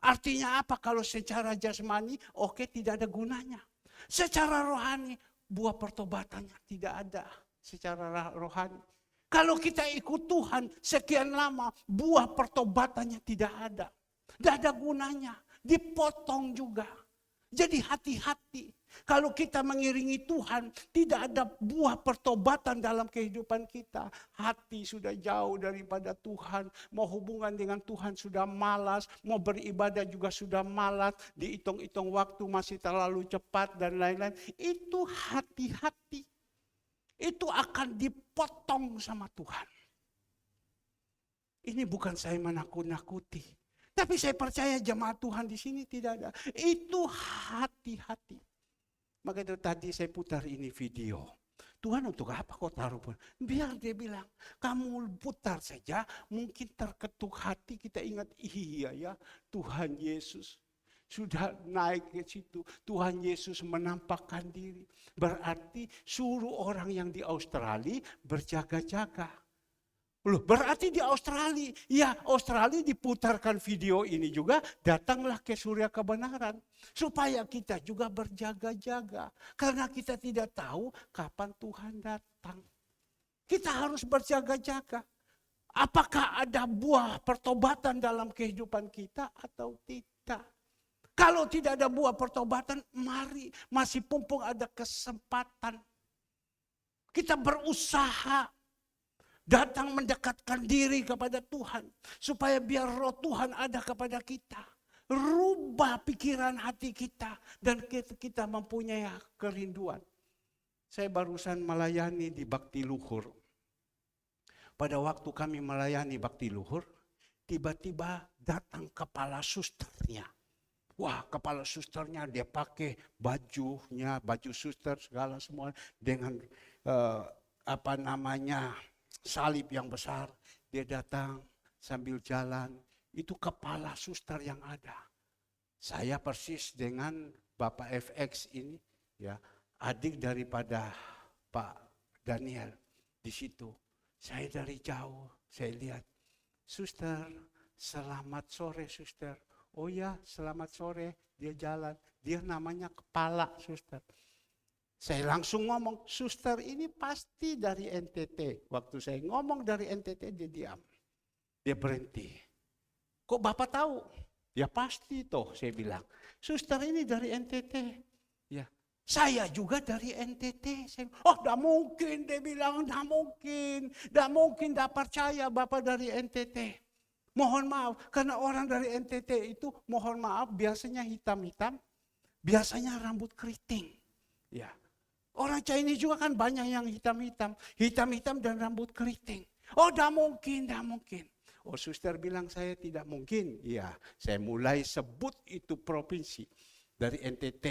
Artinya apa? Kalau secara jasmani, oke, tidak ada gunanya. Secara rohani, buah pertobatannya tidak ada. Secara rohani. Kalau kita ikut Tuhan sekian lama, buah pertobatannya tidak ada. Tidak ada gunanya. Dipotong juga. Jadi hati-hati. Kalau kita mengiringi Tuhan, tidak ada buah pertobatan dalam kehidupan kita. Hati sudah jauh daripada Tuhan. Mau hubungan dengan Tuhan sudah malas. Mau beribadah juga sudah malas. Dihitung-hitung waktu masih terlalu cepat dan lain-lain. Itu hati-hati. Itu akan dipotong sama Tuhan. Ini bukan saya menakut-nakuti. Tapi saya percaya jemaat Tuhan di sini tidak ada. Itu hati-hati. Maka itu tadi saya putar ini video. Tuhan untuk apa kau taruh? Biar dia bilang, kamu putar saja. Mungkin terketuk hati kita ingat, iya ya Tuhan Yesus sudah naik ke situ. Tuhan Yesus menampakkan diri. Berarti suruh orang yang di Australia berjaga-jaga. Loh, berarti di Australia, ya Australia diputarkan video ini juga, datanglah ke surya kebenaran. Supaya kita juga berjaga-jaga. Karena kita tidak tahu kapan Tuhan datang. Kita harus berjaga-jaga. Apakah ada buah pertobatan dalam kehidupan kita atau tidak? Kalau tidak ada buah pertobatan, mari masih mumpung ada kesempatan. Kita berusaha datang mendekatkan diri kepada Tuhan. Supaya biar roh Tuhan ada kepada kita. Rubah pikiran hati kita. Dan kita mempunyai kerinduan. Saya barusan melayani di Bakti Luhur. Pada waktu kami melayani Bakti Luhur. Tiba-tiba datang kepala susternya. Wah, kepala susternya dia pakai bajunya, baju suster segala semua. Dengan salib yang besar, dia datang sambil jalan, itu kepala suster yang ada. Saya persis dengan Bapak FX ini, ya, adik daripada Pak Daniel di situ. Saya dari jauh, saya lihat, suster, selamat sore suster. Oh ya, selamat sore, dia jalan, dia namanya kepala suster. Saya langsung ngomong, suster ini pasti dari NTT. Waktu saya ngomong dari NTT, dia diam. Dia berhenti. Kok Bapak tahu? Ya pasti toh, saya bilang. Suster ini dari NTT. Ya, saya juga dari NTT. Saya, oh, tidak mungkin, dia bilang, tidak mungkin. Tidak mungkin, tidak percaya Bapak dari NTT. Mohon maaf, karena orang dari NTT itu, mohon maaf, biasanya hitam-hitam, biasanya rambut keriting. Ya. Orang Chinese juga kan banyak yang hitam-hitam. Hitam-hitam dan rambut keriting. Oh, tidak mungkin, tidak mungkin. Oh, suster bilang saya tidak mungkin. Iya, saya mulai sebut itu provinsi. Dari NTT,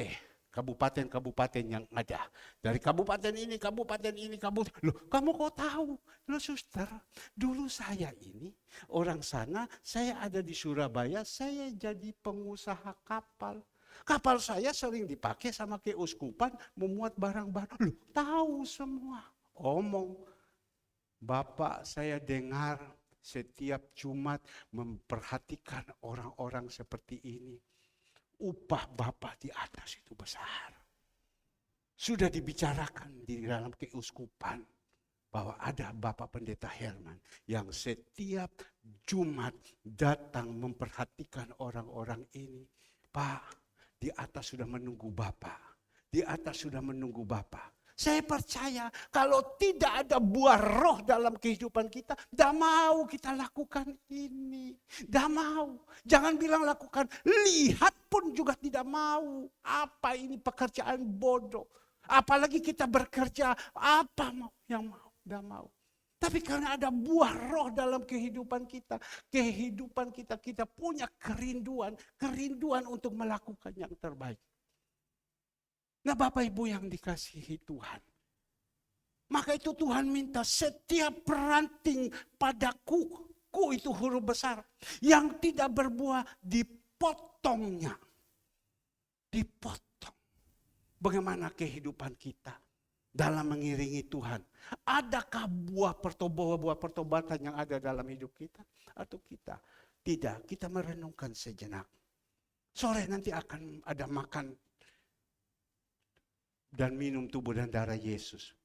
kabupaten-kabupaten yang ada. Dari kabupaten ini, kabupaten ini, kabupaten. Loh, kamu kok tahu? Loh, suster, dulu saya ini, orang sana, saya ada di Surabaya, saya jadi pengusaha kapal. Kapal saya sering dipakai sama keuskupan memuat barang-barang. Loh, tahu semua. Omong, Bapak saya dengar setiap Jumat memperhatikan orang-orang seperti ini. Upah Bapak di atas itu besar. Sudah dibicarakan di dalam keuskupan bahwa ada Bapak Pendeta Herman yang setiap Jumat datang memperhatikan orang-orang ini. Pak, di atas sudah menunggu Bapak. Di atas sudah menunggu Bapak. Saya percaya kalau tidak ada buah roh dalam kehidupan kita, tidak mau kita lakukan ini. Tidak mau. Jangan bilang lakukan, lihat pun juga tidak mau. Apa ini pekerjaan bodoh. Apalagi kita bekerja, apa mau yang mau, tidak mau. Tapi karena ada buah roh dalam kehidupan kita kita punya kerinduan untuk melakukan yang terbaik. Nah, Bapak Ibu yang dikasihi Tuhan. Maka itu Tuhan minta setiap ranting pada kuku itu huruf besar. Yang tidak berbuah dipotongnya. Dipotong. Bagaimana kehidupan kita dalam mengiringi Tuhan? Adakah buah pertobatan yang ada dalam hidup kita? Atau kita tidak? Kita merenungkan sejenak. Sore nanti akan ada makan dan minum tubuh dan darah Yesus.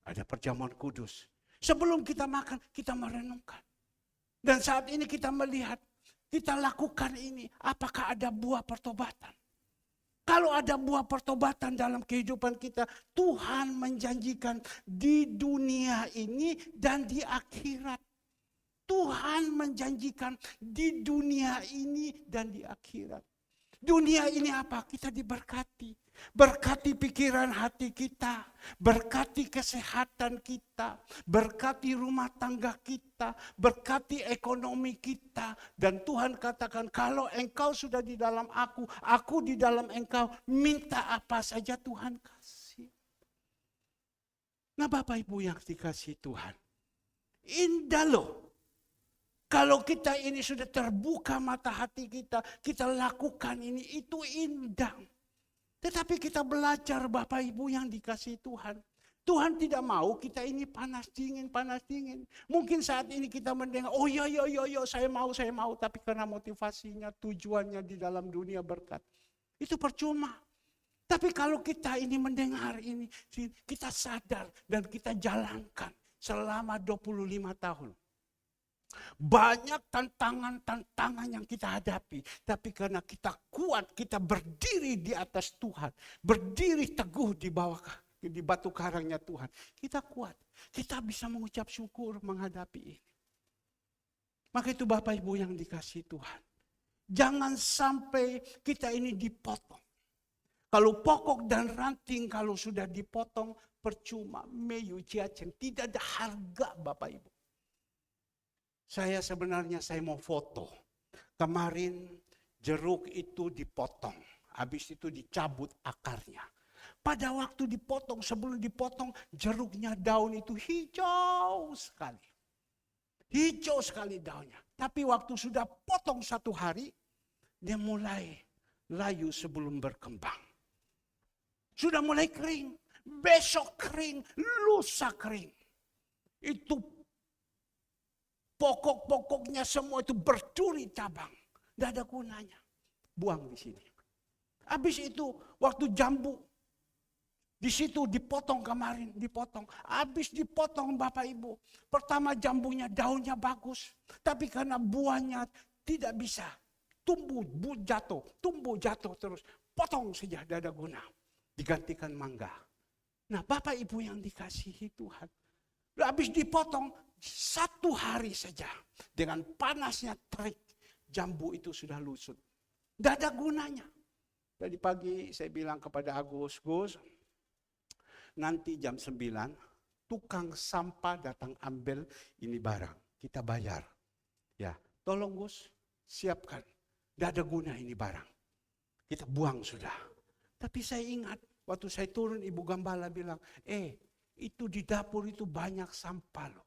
Ada perjamuan kudus. Sebelum kita makan, kita merenungkan. Dan saat ini kita melihat, kita lakukan ini. Apakah ada buah pertobatan? Kalau ada buah pertobatan dalam kehidupan kita, Tuhan menjanjikan di dunia ini dan di akhirat. Tuhan menjanjikan di dunia ini dan di akhirat. Dunia ini apa? Kita diberkati. Berkati pikiran hati kita, berkati kesehatan kita, berkati rumah tangga kita, berkati ekonomi kita. Dan Tuhan katakan, kalau engkau sudah di dalam aku di dalam engkau, minta apa saja Tuhan kasih. Nah Bapak Ibu yang dikasih Tuhan, indah loh. Kalau kita ini sudah terbuka mata hati kita, kita lakukan ini, itu indah. Tetapi kita belajar Bapak Ibu yang dikasih Tuhan. Tuhan tidak mau kita ini panas dingin. Mungkin saat ini kita mendengar, oh ya, saya mau. Tapi karena motivasinya, tujuannya di dalam dunia berkat. Itu percuma. Tapi kalau kita ini mendengar ini, kita sadar dan kita jalankan selama 25 tahun. Banyak tantangan yang kita hadapi. Tapi karena kita kuat, kita berdiri di atas Tuhan. Berdiri teguh di bawah, di batu karangnya Tuhan. Kita kuat. Kita bisa mengucap syukur menghadapi ini. Maka itu Bapak Ibu yang dikasih Tuhan. Jangan sampai kita ini dipotong. Kalau pokok dan ranting kalau sudah dipotong, percuma. Meyu jiaceng. Tidak ada harga Bapak Ibu. Saya mau foto. Kemarin jeruk itu dipotong. Habis itu dicabut akarnya. Pada waktu dipotong, sebelum dipotong, jeruknya daun itu hijau sekali. Hijau sekali daunnya. Tapi waktu sudah potong 1 hari, dia mulai layu sebelum berkembang. Sudah mulai kering. Besok kering, lusa kering. Itu pokok-pokoknya semua itu berduri cabang. Tidak ada gunanya. Buang di sini. Habis itu waktu jambu. Di situ dipotong kemarin. Dipotong. Habis dipotong Bapak Ibu. Pertama jambunya daunnya bagus. Tapi karena buahnya tidak bisa. Tumbuh jatuh terus. Potong saja tidak ada guna. Digantikan mangga. Nah Bapak Ibu yang dikasihi Tuhan. Habis dipotong. 1 hari saja dengan panasnya terik jambu itu sudah lusut. Tidak ada gunanya. Tadi pagi saya bilang kepada Agus, nanti jam 9 tukang sampah datang ambil ini barang. Kita bayar. Ya, tolong Gus, siapkan. Tidak ada guna ini barang. Kita buang sudah. Tapi saya ingat waktu saya turun Ibu Gembala bilang, itu di dapur itu banyak sampah loh.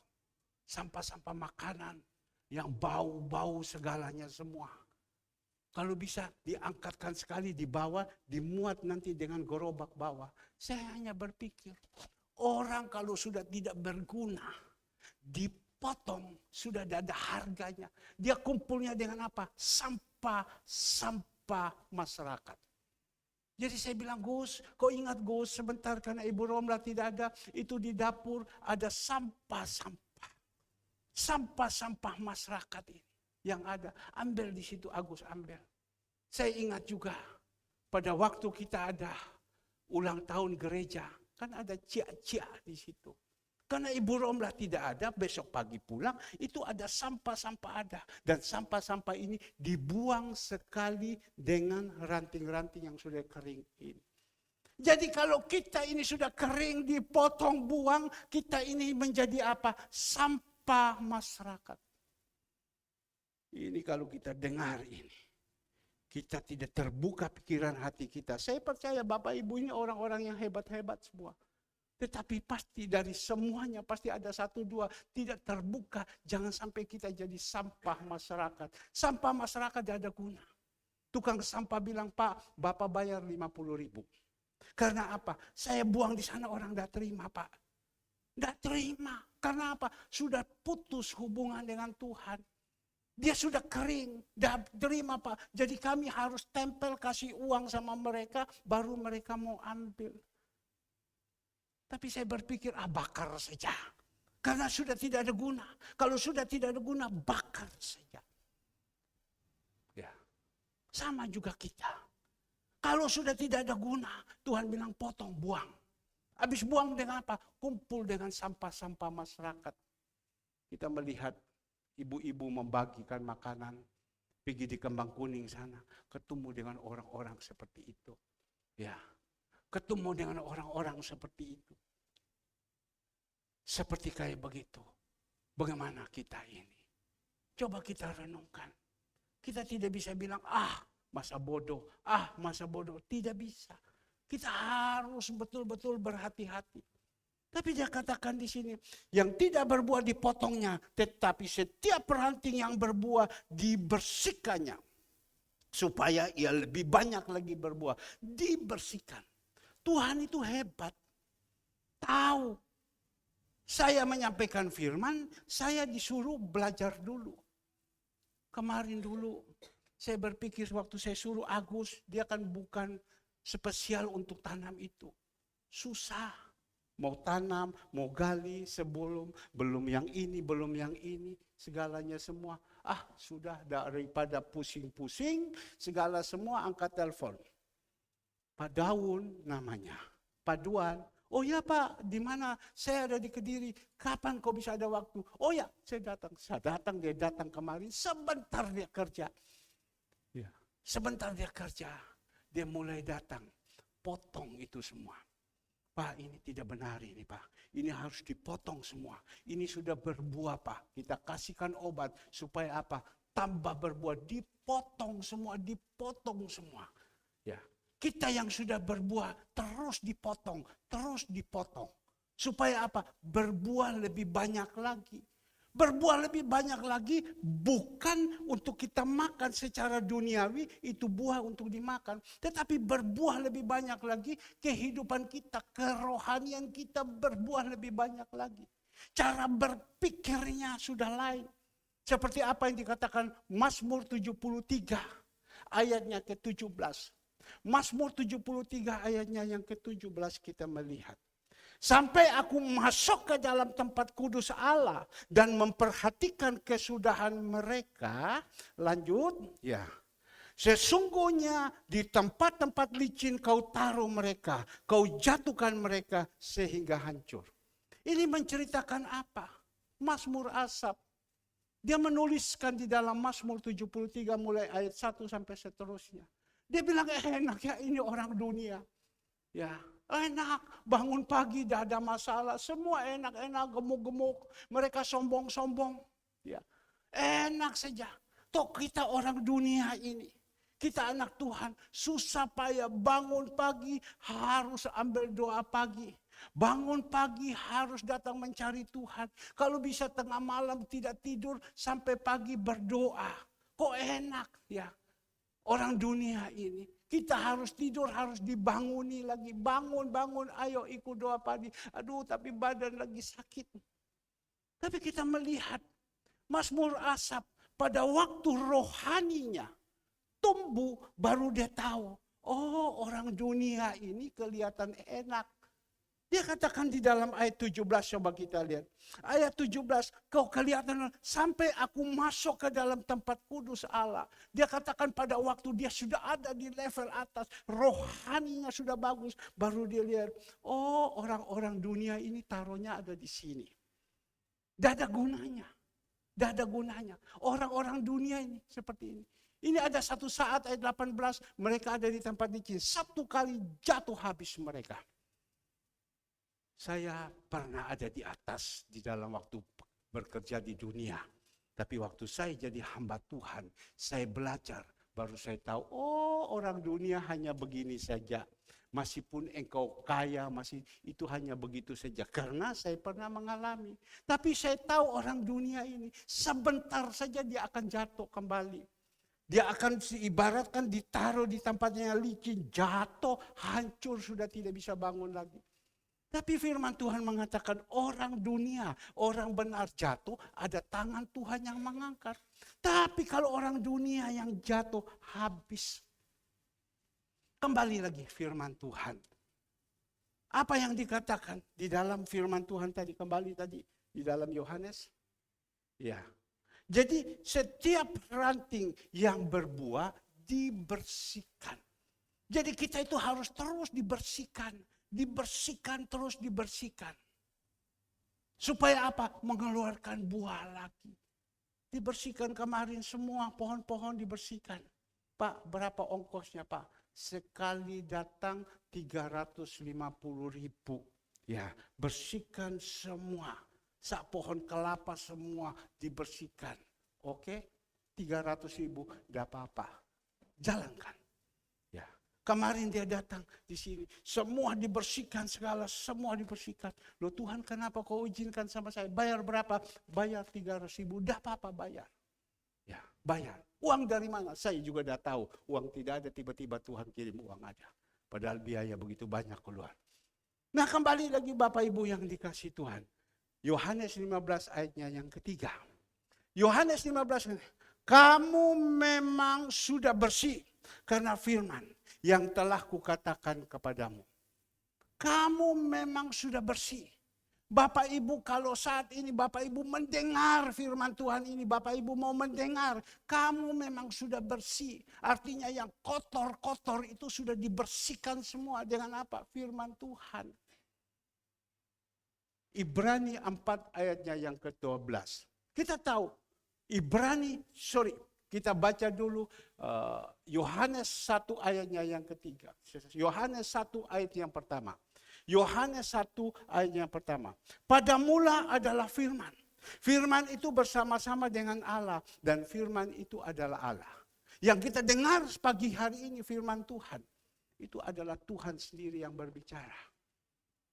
Sampah-sampah makanan yang bau-bau segalanya semua. Kalau bisa diangkatkan sekali di bawah, dimuat nanti dengan gerobak bawah. Saya hanya berpikir, orang kalau sudah tidak berguna, dipotong, sudah ada harganya. Dia kumpulnya dengan apa? Sampah masyarakat. Jadi saya bilang, Gus, kau ingat Gus, sebentar karena Ibu Romla tidak ada, itu di dapur ada sampah-sampah masyarakat ini yang ada. Ambil di situ Agus, ambil. Saya ingat juga pada waktu kita ada ulang tahun gereja, kan ada cia-cia di situ. Karena Ibu Romla tidak ada, besok pagi pulang, itu ada sampah-sampah ada. Dan sampah-sampah ini dibuang sekali dengan ranting-ranting yang sudah kering ini. Jadi kalau kita ini sudah kering, dipotong, buang, kita ini menjadi apa? Sampah masyarakat. Ini kalau kita dengar ini, kita tidak terbuka pikiran hati kita. Saya percaya Bapak Ibu ini orang-orang yang hebat-hebat semua. Tetapi pasti dari semuanya pasti ada 1, 2 tidak terbuka. Jangan sampai kita jadi sampah masyarakat. Sampah masyarakat tidak ada guna. Tukang sampah bilang, Pak, Bapak bayar 50.000. Karena apa? Saya buang di sana orang tidak terima, Pak. Tidak terima. Karena apa? Sudah putus hubungan dengan Tuhan. Dia sudah kering. Tidak terima Pak. Jadi kami harus tempel kasih uang sama mereka. Baru mereka mau ambil. Tapi saya berpikir bakar saja. Karena sudah tidak ada guna. Kalau sudah tidak ada guna bakar saja. Ya. Sama juga kita. Kalau sudah tidak ada guna, Tuhan bilang potong, buang. Habis buang dengan apa? Kumpul dengan sampah-sampah masyarakat. Kita melihat ibu-ibu membagikan makanan, pergi di Kembang Kuning sana, ketemu dengan orang-orang seperti itu. Ya, ketemu dengan orang-orang seperti itu. Seperti kayak begitu. Bagaimana kita ini? Coba kita renungkan. Kita tidak bisa bilang, masa bodoh. Tidak bisa. Kita harus betul-betul berhati-hati. Tapi dia katakan di sini, yang tidak berbuah dipotongnya, tetapi setiap ranting yang berbuah dibersihkannya. Supaya ia lebih banyak lagi berbuah. Dibersihkan. Tuhan itu hebat. Tahu. Saya menyampaikan firman, saya disuruh belajar dulu. Kemarin dulu, saya berpikir waktu saya suruh Agus, dia kan bukan spesial untuk tanam itu. Susah. Mau tanam, mau gali sebelum, belum yang ini, segalanya semua. Sudah daripada pusing-pusing, segala semua angkat telepon. Pak Daun namanya, Pak Duan. Oh ya Pak, di mana? Saya ada di Kediri. Kapan kau bisa ada waktu? Oh ya, saya datang, dia datang kemarin. Sebentar dia kerja. Ya. Sebentar dia kerja. Dia mulai datang. Potong itu semua. Pak, ini tidak benar ini Pak. Ini harus dipotong semua. Ini sudah berbuah Pak. Kita kasihkan obat supaya apa? Tambah berbuah. Dipotong semua. Ya. Kita yang sudah berbuah terus dipotong. Supaya apa? Berbuah lebih banyak lagi. Berbuah lebih banyak lagi bukan untuk kita makan secara duniawi, itu buah untuk dimakan. Tetapi berbuah lebih banyak lagi, kehidupan kita, kerohanian kita berbuah lebih banyak lagi. Cara berpikirnya sudah lain. Seperti apa yang dikatakan Mazmur 73 ayatnya ke-17. Mazmur 73 ayatnya yang ke-17 kita melihat. Sampai aku masuk ke dalam tempat kudus Allah dan memperhatikan kesudahan mereka. Lanjut, ya. Sesungguhnya di tempat-tempat licin kau taruh mereka, kau jatuhkan mereka sehingga hancur. Ini menceritakan apa? Mazmur Asaf. Dia menuliskan di dalam Mazmur 73 mulai ayat 1 sampai seterusnya. Dia bilang enak ya ini orang dunia. Ya, enak, bangun pagi dah ada masalah, semua enak-enak, gemuk-gemuk, mereka sombong-sombong. Ya, enak saja. Toh kita orang dunia ini, kita anak Tuhan, susah payah bangun pagi harus ambil doa pagi. Bangun pagi harus datang mencari Tuhan. Kalau bisa tengah malam tidak tidur sampai pagi berdoa. Kok enak ya? Orang dunia ini, kita harus tidur, harus dibanguni lagi. Bangun, ayo ikut doa pagi. Aduh, tapi badan lagi sakit. Tapi kita melihat Mazmur Asaf pada waktu rohaninya tumbuh, baru dia tahu. Oh, orang dunia ini kelihatan enak. Dia katakan di dalam ayat 17, coba kita lihat. Ayat 17, kau kelihatan sampai aku masuk ke dalam tempat kudus Allah. Dia katakan pada waktu dia sudah ada di level atas, rohaninya sudah bagus. Baru dia lihat, oh orang-orang dunia ini taruhnya ada di sini. Tidak ada gunanya. Orang-orang dunia ini seperti ini. Ini ada satu saat ayat 18, mereka ada di tempat licin. Satu kali jatuh habis mereka. Saya pernah ada di atas di dalam waktu bekerja di dunia. Tapi waktu saya jadi hamba Tuhan, saya belajar. Baru saya tahu, oh orang dunia hanya begini saja. Meskipun engkau kaya, masih itu hanya begitu saja. Karena saya pernah mengalami. Tapi saya tahu orang dunia ini, sebentar saja dia akan jatuh kembali. Dia akan ibaratkan ditaruh di tempatnya yang licin, jatuh, hancur, sudah tidak bisa bangun lagi. Tapi firman Tuhan mengatakan orang dunia, orang benar jatuh, ada tangan Tuhan yang mengangkat. Tapi kalau orang dunia yang jatuh, habis. Kembali lagi firman Tuhan. Apa yang dikatakan di dalam firman Tuhan tadi, kembali tadi di dalam Yohanes? Ya. Jadi setiap ranting yang berbuah dibersihkan. Jadi kita itu harus terus dibersihkan. Dibersihkan, terus dibersihkan. Supaya apa? Mengeluarkan buah lagi. Dibersihkan kemarin semua pohon-pohon dibersihkan. Pak, berapa ongkosnya Pak? Sekali datang 350.000. Ya, bersihkan semua. Sak pohon kelapa semua dibersihkan. Oke? 300.000, tidak apa-apa. Jalankan. Ya. Kemarin dia datang di sini. Semua dibersihkan segala, semua dibersihkan. Loh Tuhan, kenapa kau izinkan sama saya? Bayar berapa? Bayar 300.000. Tidak apa-apa bayar. Ya, bayar. Uang dari mana? Saya juga tidak tahu. Uang tidak ada, tiba-tiba Tuhan kirim uang ada. Padahal biaya begitu banyak keluar. Nah, kembali lagi Bapak Ibu yang dikasih Tuhan. Yohanes 15 ayatnya yang ketiga. Yohanes 15, kamu memang sudah bersih karena firman yang telah kukatakan kepadamu. Kamu memang sudah bersih. Bapak Ibu, kalau saat ini Bapak Ibu mendengar firman Tuhan ini, Bapak Ibu mau mendengar, kamu memang sudah bersih. Artinya yang kotor-kotor itu sudah dibersihkan semua dengan apa? Firman Tuhan. Ibrani 4 ayatnya yang ke-12. Kita tahu, kita baca dulu Yohanes 1 ayatnya yang ketiga. Yohanes 1 ayat yang pertama. Yohanes 1 ayat yang pertama. Pada mula adalah firman. Firman itu bersama-sama dengan Allah. Dan firman itu adalah Allah. Yang kita dengar pagi hari ini firman Tuhan. Itu adalah Tuhan sendiri yang berbicara.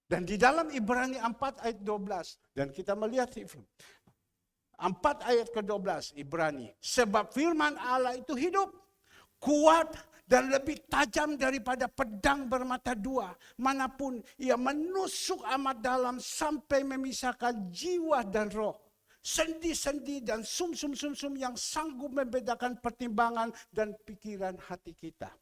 Dan di dalam Ibrani 4 ayat 12. Dan kita melihat 4 ayat ke-12 Ibrani. Sebab firman Allah itu hidup, kuat, dan lebih tajam daripada pedang bermata dua. Manapun ia menusuk amat dalam sampai memisahkan jiwa dan roh. Sendi-sendi dan sum-sum yang sanggup membedakan pertimbangan dan pikiran hati kita.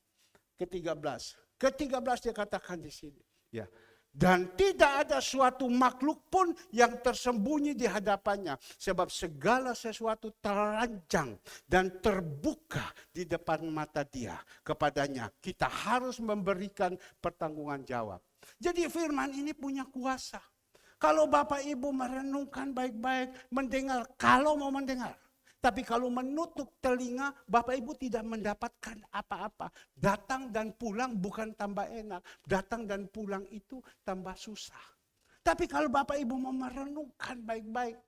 Ke-13 dia katakan di sini. Ya. Dan tidak ada suatu makhluk pun yang tersembunyi di hadapannya. Sebab segala sesuatu teranjang dan terbuka di depan mata dia. Kepadanya kita harus memberikan pertanggungan jawab. Jadi firman ini punya kuasa. Kalau Bapak Ibu merenungkan baik-baik, mendengar, kalau mau mendengar. Tapi kalau menutup telinga, Bapak Ibu tidak mendapatkan apa-apa. Datang dan pulang bukan tambah enak. Datang dan pulang itu tambah susah. Tapi kalau Bapak Ibu mau merenungkan baik-baik,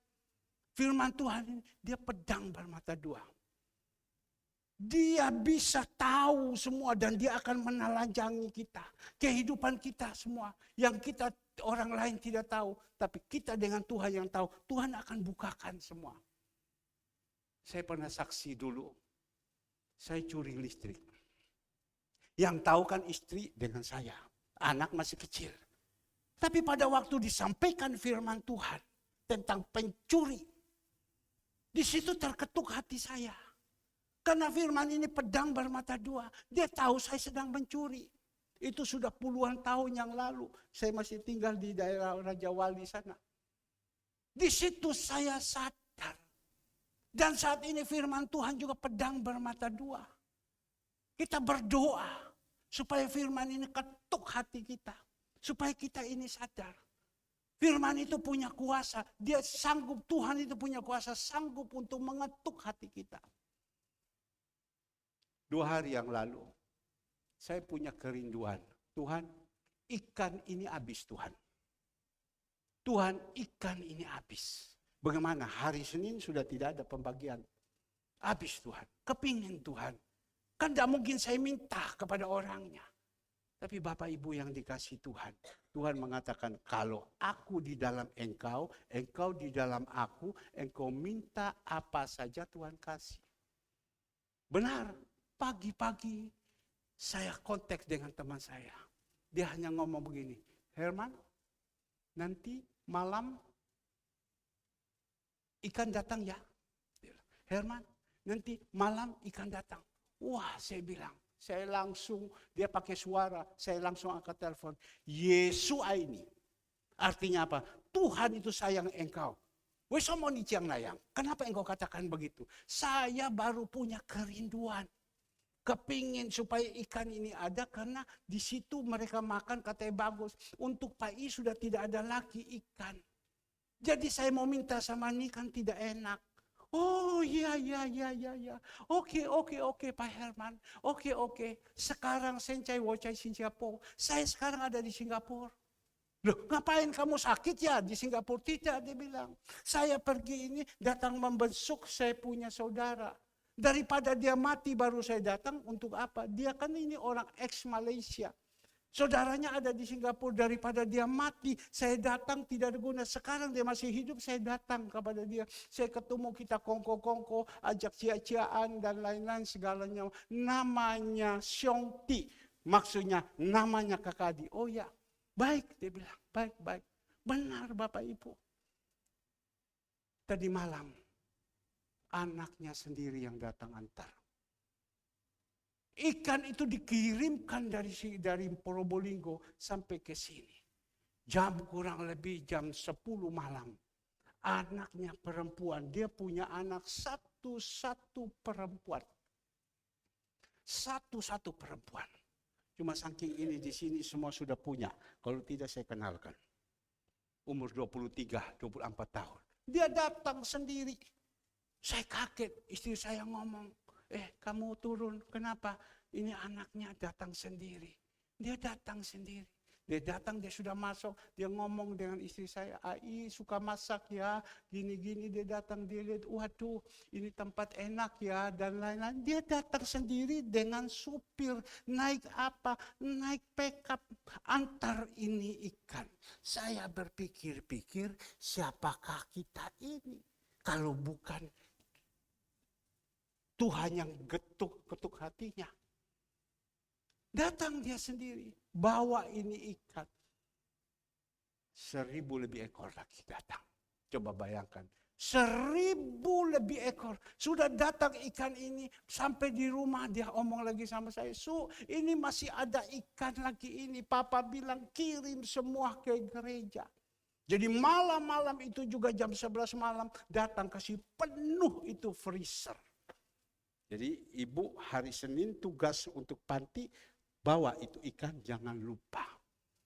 firman Tuhan ini, dia pedang bermata dua. Dia bisa tahu semua dan dia akan menelanjangi kita. Kehidupan kita semua. Yang kita orang lain tidak tahu. Tapi kita dengan Tuhan yang tahu, Tuhan akan bukakan semua. Saya pernah saksi dulu, saya curi listrik. Yang tahu kan istri dengan saya, anak masih kecil. Tapi pada waktu disampaikan firman Tuhan tentang pencuri, di situ terketuk hati saya. Karena firman ini pedang bermata dua, dia tahu saya sedang mencuri. Itu sudah puluhan tahun yang lalu, saya masih tinggal di daerah Raja Wali sana. Di situ saya sadar. Dan saat ini firman Tuhan juga pedang bermata dua. Kita berdoa supaya firman ini ketuk hati kita. Supaya kita ini sadar. Firman itu punya kuasa. Dia sanggup, Tuhan itu punya kuasa sanggup untuk mengetuk hati kita. 2 hari yang lalu, saya punya kerinduan. Tuhan, ikan ini habis Tuhan. Tuhan, ikan ini habis. Bagaimana? Hari Senin sudah tidak ada pembagian. Habis Tuhan. Kepingin Tuhan. Kan tidak mungkin saya minta kepada orangnya. Tapi Bapak Ibu yang dikasih Tuhan. Tuhan mengatakan kalau aku di dalam engkau, engkau di dalam aku, engkau minta apa saja Tuhan kasih. Benar. Pagi-pagi saya kontak dengan teman saya. Dia hanya ngomong begini. Herman, nanti malam ikan datang ya. Herman, nanti malam ikan datang. Wah, saya bilang, saya langsung, dia pakai suara, saya langsung angkat telepon. Yesus ini. Artinya apa? Tuhan itu sayang engkau. Wes mau niciang layang. Kenapa engkau katakan begitu? Saya baru punya kerinduan. Kepingin supaya ikan ini ada karena di situ mereka makan katanya bagus. Untuk Pak I sudah tidak ada lagi ikan. Jadi saya mau minta sama ini kan tidak enak. Oh iya. Oke Pak Herman. Oke. Sekarang Sencai Wocai Singapura. Saya sekarang ada di Singapura. Loh, ngapain kamu sakit ya di Singapura? Tidak, dia bilang. Saya pergi ini datang membesuk saya punya saudara. Daripada dia mati baru saya datang, untuk apa? Dia kan ini orang ex-Malaysia. Saudaranya ada di Singapura, daripada dia mati, saya datang tidak ada guna. Sekarang dia masih hidup, saya datang kepada dia. Saya ketemu, kita kongko-kongko, ajak cia-ciaan dan lain-lain segalanya. Namanya Siong Ti, maksudnya namanya Kakadi. Oh ya, baik, dia bilang, baik. Benar Bapak Ibu. Tadi malam, anaknya sendiri yang datang antar. Ikan itu dikirimkan dari Probolinggo sampai ke sini. Jam kurang lebih jam 10 malam. Anaknya perempuan, dia punya anak satu-satu perempuan. Satu-satu perempuan. Cuma saking ini di sini semua sudah punya. Kalau tidak saya kenalkan. Umur 23, 24 tahun. Dia datang sendiri. Saya kaget, istri saya ngomong, kamu turun, kenapa? Ini anaknya datang sendiri. Dia datang sendiri. Dia datang, dia sudah masuk, dia ngomong dengan istri saya, Ai suka masak ya, gini-gini. Dia datang, dia lihat, waduh ini tempat enak ya, dan lain-lain. Dia datang sendiri dengan supir, naik apa, naik pickup, antar ini ikan. Saya berpikir-pikir, siapakah kita ini? Kalau bukan Tuhan yang ketuk hatinya. Datang dia sendiri, bawa ini ikan. 1000 lebih ekor lagi datang. Coba bayangkan, 1000 lebih ekor. Sudah datang ikan ini, sampai di rumah dia omong lagi sama saya. Ini masih ada ikan lagi ini. Papa bilang kirim semua ke gereja. Jadi malam-malam itu juga jam 11 malam datang kasih penuh itu freezer. Jadi ibu hari Senin tugas untuk panti, bawa itu ikan jangan lupa.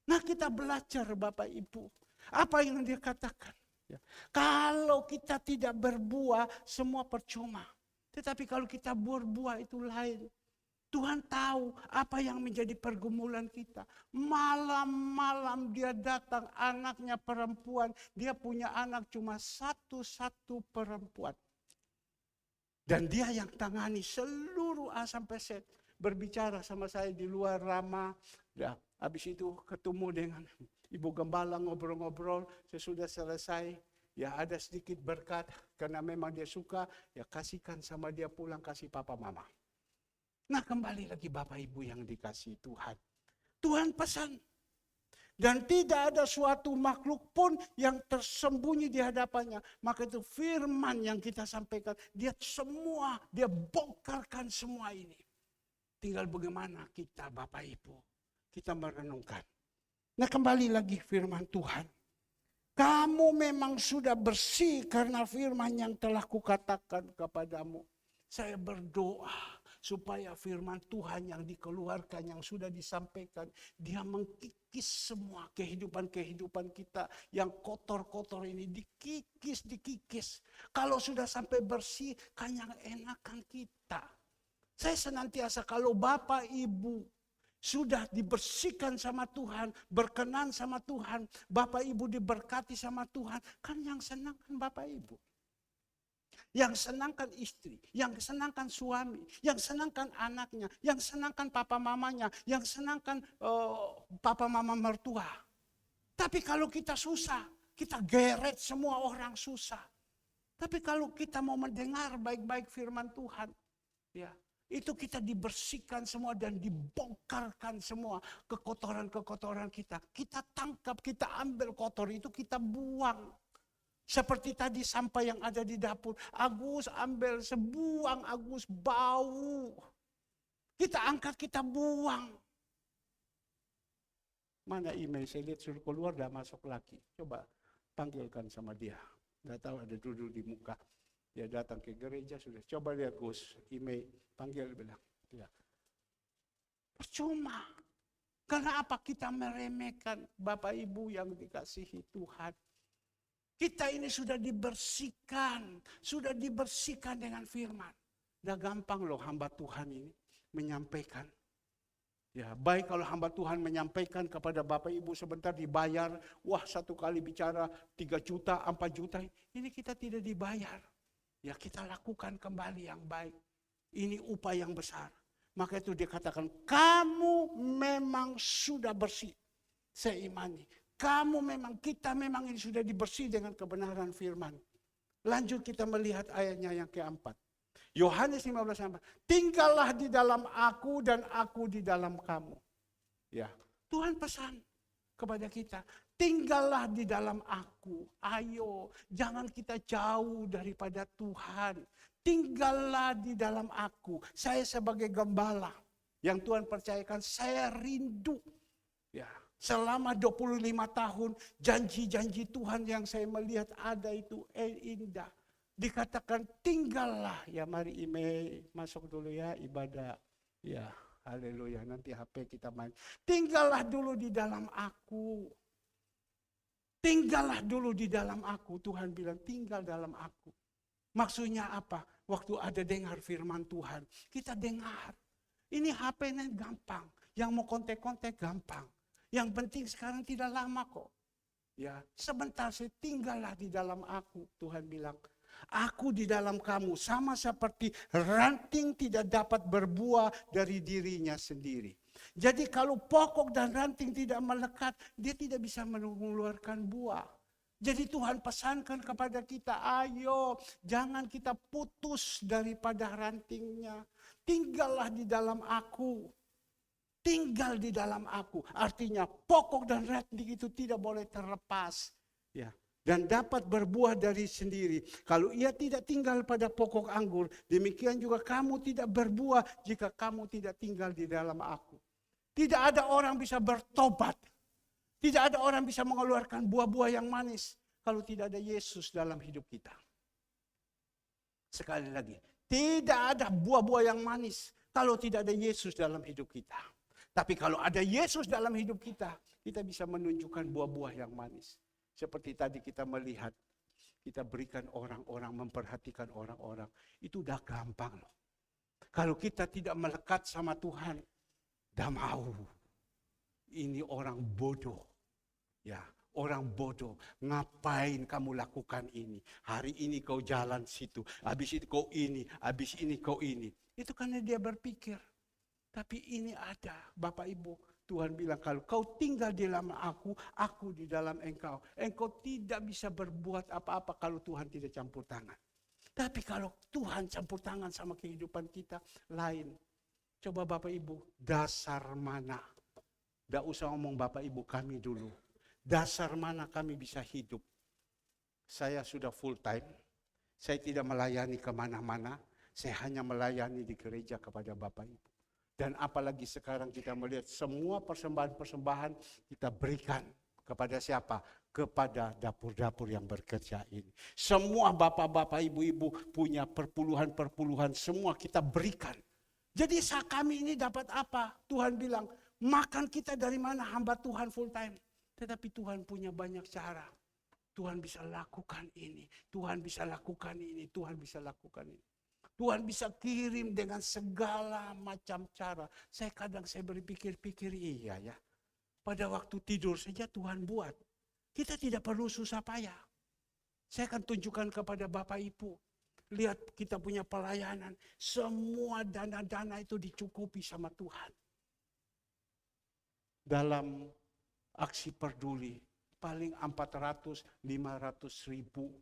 Nah kita belajar Bapak Ibu. Apa yang dia katakan? Ya. Kalau kita tidak berbuah semua percuma. Tetapi kalau kita berbuah itu lain. Tuhan tahu apa yang menjadi pergumulan kita. Malam-malam dia datang, anaknya perempuan. Dia punya anak cuma satu-satu perempuan. Dan dia yang tangani seluruh A sampai Z. Berbicara sama saya di luar Rama. Ya, habis itu ketemu dengan Ibu Gembala ngobrol-ngobrol. Sesudah selesai, ya ada sedikit berkat. Karena memang dia suka, ya kasihkan sama dia pulang, kasih papa mama. Nah kembali lagi Bapak Ibu yang dikasih Tuhan. Tuhan pesan. Dan tidak ada suatu makhluk pun yang tersembunyi di hadapannya. Maka itu firman yang kita sampaikan. Dia bongkarkan semua ini. Tinggal bagaimana kita Bapak Ibu. Kita merenungkan. Nah kembali lagi firman Tuhan. Kamu memang sudah bersih karena firman yang telah kukatakan kepadamu. Saya berdoa supaya firman Tuhan yang dikeluarkan, yang sudah disampaikan, dia mengkikis semua kehidupan-kehidupan kita yang kotor-kotor ini, dikikis. Kalau sudah sampai bersih, kan yang enakan kita. Saya senantiasa kalau Bapak Ibu sudah dibersihkan sama Tuhan, berkenan sama Tuhan, Bapak Ibu diberkati sama Tuhan, kan yang senang kan Bapak Ibu. Yang senangkan istri, yang senangkan suami, yang senangkan anaknya, yang senangkan papa mamanya, yang senangkan papa mama mertua. Tapi kalau kita susah, kita geret semua orang susah. Tapi kalau kita mau mendengar baik-baik firman Tuhan, ya itu kita dibersihkan semua dan dibongkarkan semua kekotoran-kekotoran kita. Kita tangkap, kita ambil kotor itu, kita buang. Seperti tadi sampah yang ada di dapur. Agus ambil, sebuang Agus, bau. Kita angkat, kita buang. Mana email, saya lihat suruh keluar, dah masuk lagi. Coba panggilkan sama dia. Tidak tahu ada duduk di muka. Dia datang ke gereja, sudah coba lihat Gus, email, panggil bilang. Ya. Percuma. Karena apa? Kita meremehkan Bapak Ibu yang dikasihi Tuhan. Kita ini sudah dibersihkan dengan firman. Udah gampang loh hamba Tuhan ini menyampaikan. Ya, baik kalau hamba Tuhan menyampaikan kepada Bapak Ibu sebentar dibayar, wah satu kali bicara 3 juta, 4 juta, ini kita tidak dibayar. Ya kita lakukan kembali yang baik. Ini upah yang besar. Maka itu dikatakan, kamu memang sudah bersih. Saya imani. Kita memang ini sudah dibersih dengan kebenaran firman. Lanjut kita melihat ayatnya yang keempat. Yohanes 15:4. Tinggallah di dalam aku dan aku di dalam kamu. Ya, Tuhan pesan kepada kita, tinggallah di dalam aku. Ayo, jangan kita jauh daripada Tuhan. Tinggallah di dalam aku. Saya sebagai gembala yang Tuhan percayakan, saya rindu. Ya, selama 25 tahun janji-janji Tuhan yang saya melihat ada itu indah. Dikatakan tinggallah, ya mari masuk dulu ya ibadah. Ya, haleluya, nanti HP kita main. Tinggallah dulu di dalam aku. Tinggallah dulu di dalam aku. Tuhan bilang tinggal dalam aku. Maksudnya apa? Waktu ada dengar firman Tuhan, kita dengar. Ini HP-nya gampang. Yang mau kontek-kontek gampang. Yang penting sekarang tidak lama kok. Ya, sebentar saya tinggallah di dalam aku. Tuhan bilang, aku di dalam kamu sama seperti ranting tidak dapat berbuah dari dirinya sendiri. Jadi kalau pokok dan ranting tidak melekat, dia tidak bisa mengeluarkan buah. Jadi Tuhan pesankan kepada kita, ayo jangan kita putus daripada rantingnya. Tinggallah di dalam aku. Tinggal di dalam aku. Artinya pokok dan ranting itu tidak boleh terlepas. Ya. Dan dapat berbuah dari sendiri. Kalau ia tidak tinggal pada pokok anggur, demikian juga kamu tidak berbuah jika kamu tidak tinggal di dalam aku. Tidak ada orang bisa bertobat. Tidak ada orang bisa mengeluarkan buah-buah yang manis kalau tidak ada Yesus dalam hidup kita. Sekali lagi, tidak ada buah-buah yang manis kalau tidak ada Yesus dalam hidup kita. Tapi kalau ada Yesus dalam hidup kita, kita bisa menunjukkan buah-buah yang manis. Seperti tadi kita melihat, kita berikan orang-orang, memperhatikan orang-orang. Itu udah gampang loh. Kalau kita tidak melekat sama Tuhan, dah mau. Ini orang bodoh. Ya, orang bodoh. Ngapain kamu lakukan ini? Hari ini kau jalan situ, habis itu kau ini, habis ini kau ini. Itu karena dia berpikir. Tapi ini ada, Bapak Ibu. Tuhan bilang, kalau kau tinggal di dalam aku di dalam engkau. Engkau tidak bisa berbuat apa-apa kalau Tuhan tidak campur tangan. Tapi kalau Tuhan campur tangan sama kehidupan kita, lain. Coba Bapak Ibu, dasar mana? Tidak usah ngomong Bapak Ibu kami dulu. Dasar mana kami bisa hidup? Saya sudah full time. Saya tidak melayani kemana-mana. Saya hanya melayani di gereja kepada Bapak Ibu. Dan apalagi sekarang kita melihat semua persembahan-persembahan kita berikan kepada siapa? Kepada dapur-dapur yang bekerja ini. Semua bapak-bapak, ibu-ibu punya perpuluhan-perpuluhan, semua kita berikan. Jadi kami ini dapat apa? Tuhan bilang, makan kita dari mana? Hamba Tuhan full time. Tetapi Tuhan punya banyak cara. Tuhan bisa lakukan ini, Tuhan bisa lakukan ini, Tuhan bisa lakukan ini. Tuhan bisa kirim dengan segala macam cara. Saya berpikir-pikir, iya ya. Pada waktu tidur saja Tuhan buat. Kita tidak perlu susah payah. Saya akan tunjukkan kepada Bapak Ibu. Lihat kita punya pelayanan. Semua dana-dana itu dicukupi sama Tuhan. Dalam aksi peduli, paling 400-500 ribu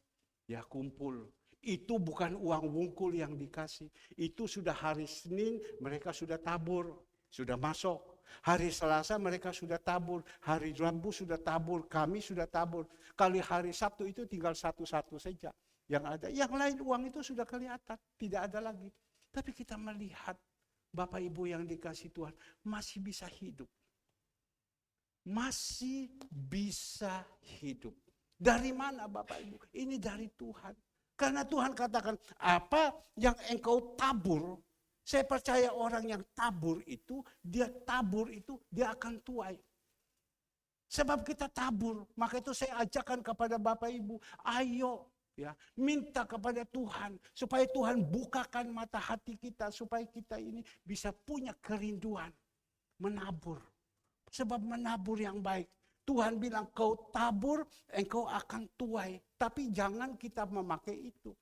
ya kumpul. Itu bukan uang wungkul yang dikasih. Itu sudah hari Senin mereka sudah tabur, sudah masuk. Hari Selasa mereka sudah tabur, hari Rabu sudah tabur, kami sudah tabur. Kali hari Sabtu itu tinggal satu-satu saja yang ada. Yang lain uang itu sudah kelihatan, tidak ada lagi. Tapi kita melihat Bapak Ibu yang dikasih Tuhan masih bisa hidup. Masih bisa hidup. Dari mana Bapak Ibu? Ini dari Tuhan. Karena Tuhan katakan, apa yang engkau tabur, Saya percaya orang yang tabur itu, dia akan tuai. Sebab kita tabur, maka itu saya ajarkan kepada Bapak Ibu, ayo ya minta kepada Tuhan supaya Tuhan bukakan mata hati kita supaya kita ini bisa punya kerinduan menabur. Sebab menabur yang baik. Tuhan bilang kau tabur, engkau akan tuai. Tapi jangan kita memakai itu.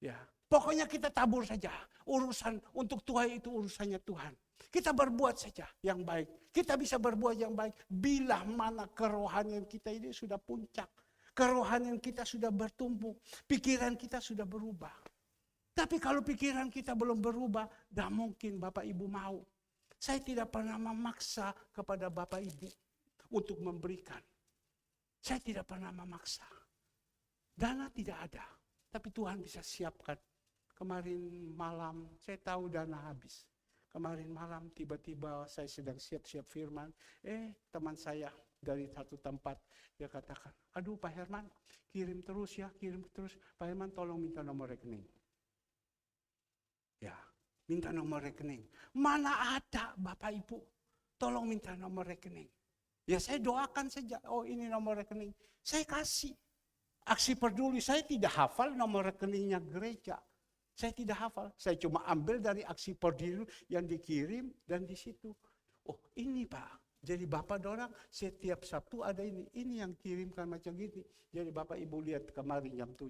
Ya, pokoknya kita tabur saja. Urusan untuk tuai itu urusannya Tuhan. Kita berbuat saja yang baik. Kita bisa berbuat yang baik bila mana kerohanian kita ini sudah puncak. Kerohanian kita sudah bertumbuh. Pikiran kita sudah berubah. Tapi kalau pikiran kita belum berubah, tidak mungkin Bapak Ibu mau. Saya tidak pernah memaksa kepada Bapak Ibu untuk memberikan. Saya tidak pernah memaksa. Dana tidak ada. Tapi Tuhan bisa siapkan. Kemarin malam saya tahu dana habis. Kemarin malam tiba-tiba saya sedang siap-siap firman. Teman saya dari satu tempat dia katakan, aduh Pak Herman kirim terus ya, kirim terus. Pak Herman tolong minta nomor rekening. Ya, minta nomor rekening. Mana ada Bapak Ibu, tolong minta nomor rekening. Ya saya doakan saja, oh ini nomor rekening. Saya kasih. Aksi peduli, saya tidak hafal nomor rekeningnya gereja. Saya tidak hafal, saya cuma ambil dari aksi peduli yang dikirim dan di situ. Oh ini Pak, jadi Bapak dorang setiap Sabtu ada ini yang kirimkan macam gini. Jadi Bapak Ibu lihat kemarin jam 7,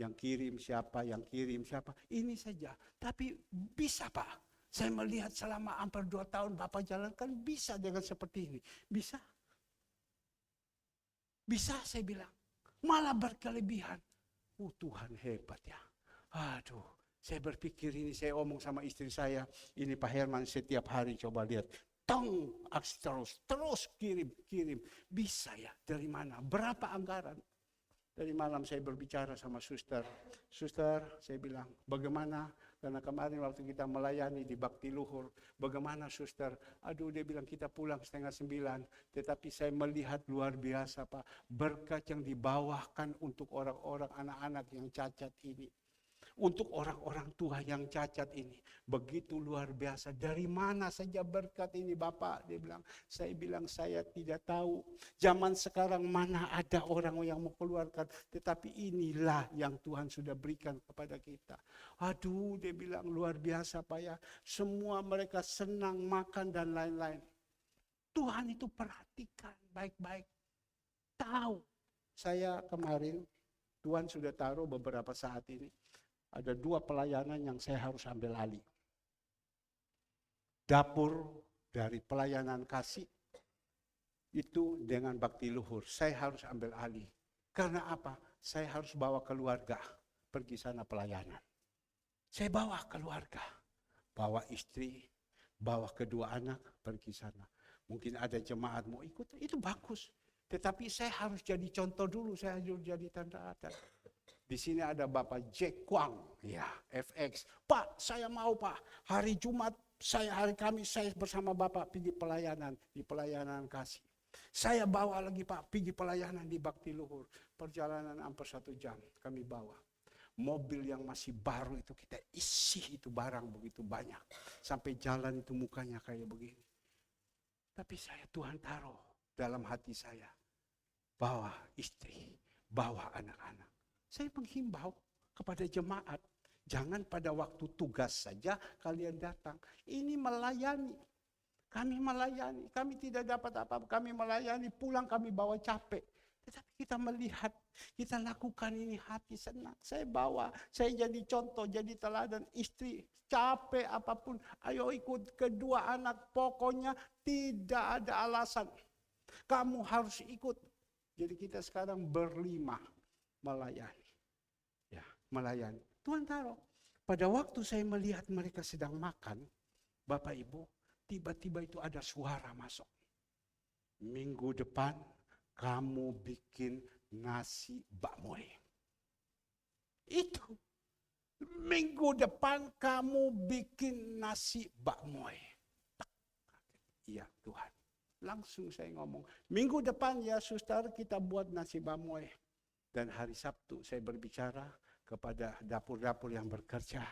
yang kirim siapa, ini saja. Tapi bisa Pak, saya melihat selama hampir 2 tahun Bapak jalankan bisa dengan seperti ini. Bisa. Bisa saya bilang. Malah berkelebihan. Tuhan hebat ya. Aduh, saya berpikir ini, saya omong sama istri saya, ini Pak Herman setiap hari coba lihat. Aksi terus kirim. Bisa ya, dari mana? Berapa anggaran? Dari malam saya berbicara sama suster. Suster, saya bilang, bagaimana? Karena kemarin waktu kita melayani di Bakti Luhur, bagaimana suster? Aduh, dia bilang kita pulang 8:30. Tetapi saya melihat luar biasa Pak, berkat yang dibawahkan untuk orang-orang anak-anak yang cacat ini. Untuk orang-orang tua yang cacat ini. Begitu luar biasa. Dari mana saja berkat ini Bapak? Dia bilang, saya tidak tahu. Zaman sekarang mana ada orang yang mau keluarkan. Tetapi inilah yang Tuhan sudah berikan kepada kita. Aduh, dia bilang luar biasa Pak ya. Semua mereka senang makan dan lain-lain. Tuhan itu perhatikan baik-baik. Tahu. Saya kemarin, Tuhan sudah taruh beberapa saat ini. Ada 2 pelayanan yang saya harus ambil alih. Dapur dari pelayanan kasih itu dengan Bakti Luhur. Saya harus ambil alih. Karena apa? Saya harus bawa keluarga pergi sana pelayanan. Saya bawa keluarga. Bawa istri, bawa kedua anak pergi sana. Mungkin ada jemaat mau ikut, itu bagus. Tetapi saya harus jadi contoh dulu, saya harus jadi tanda. Di sini ada Bapak Jack Kwang, ya FX. Pak, saya mau Pak, hari Jumat, hari Kamis saya bersama Bapak pergi pelayanan, di pelayanan kasih. Saya bawa lagi Pak, pergi pelayanan di Bakti Luhur. Perjalanan hampir 1 jam kami bawa. Mobil yang masih baru itu kita isi itu barang begitu banyak. Sampai jalan itu mukanya kayak begini. Tapi Tuhan taruh dalam hati saya. Bawa istri, bawa anak-anak. Saya menghimbau kepada jemaat, jangan pada waktu tugas saja kalian datang. Ini melayani. Kami melayani, kami tidak dapat apa-apa, kami melayani, pulang kami bawa capek. Tetapi kita melihat, kita lakukan ini hati senang. Saya bawa, saya jadi contoh, jadi teladan istri. Capek apapun, ayo ikut kedua anak, pokoknya tidak ada alasan. Kamu harus ikut. Jadi kita sekarang berlima melayani. Ya, melayani. Tuhan taruh. Pada waktu saya melihat mereka sedang makan, Bapak Ibu, tiba-tiba itu ada suara masuk. Minggu depan kamu bikin nasi bakmoy. Itu. Minggu depan kamu bikin nasi bakmoy. Iya Tuhan. Langsung saya ngomong. Minggu depan ya suster kita buat nasi bakmoy. Dan hari Sabtu saya berbicara kepada dapur-dapur yang bekerja.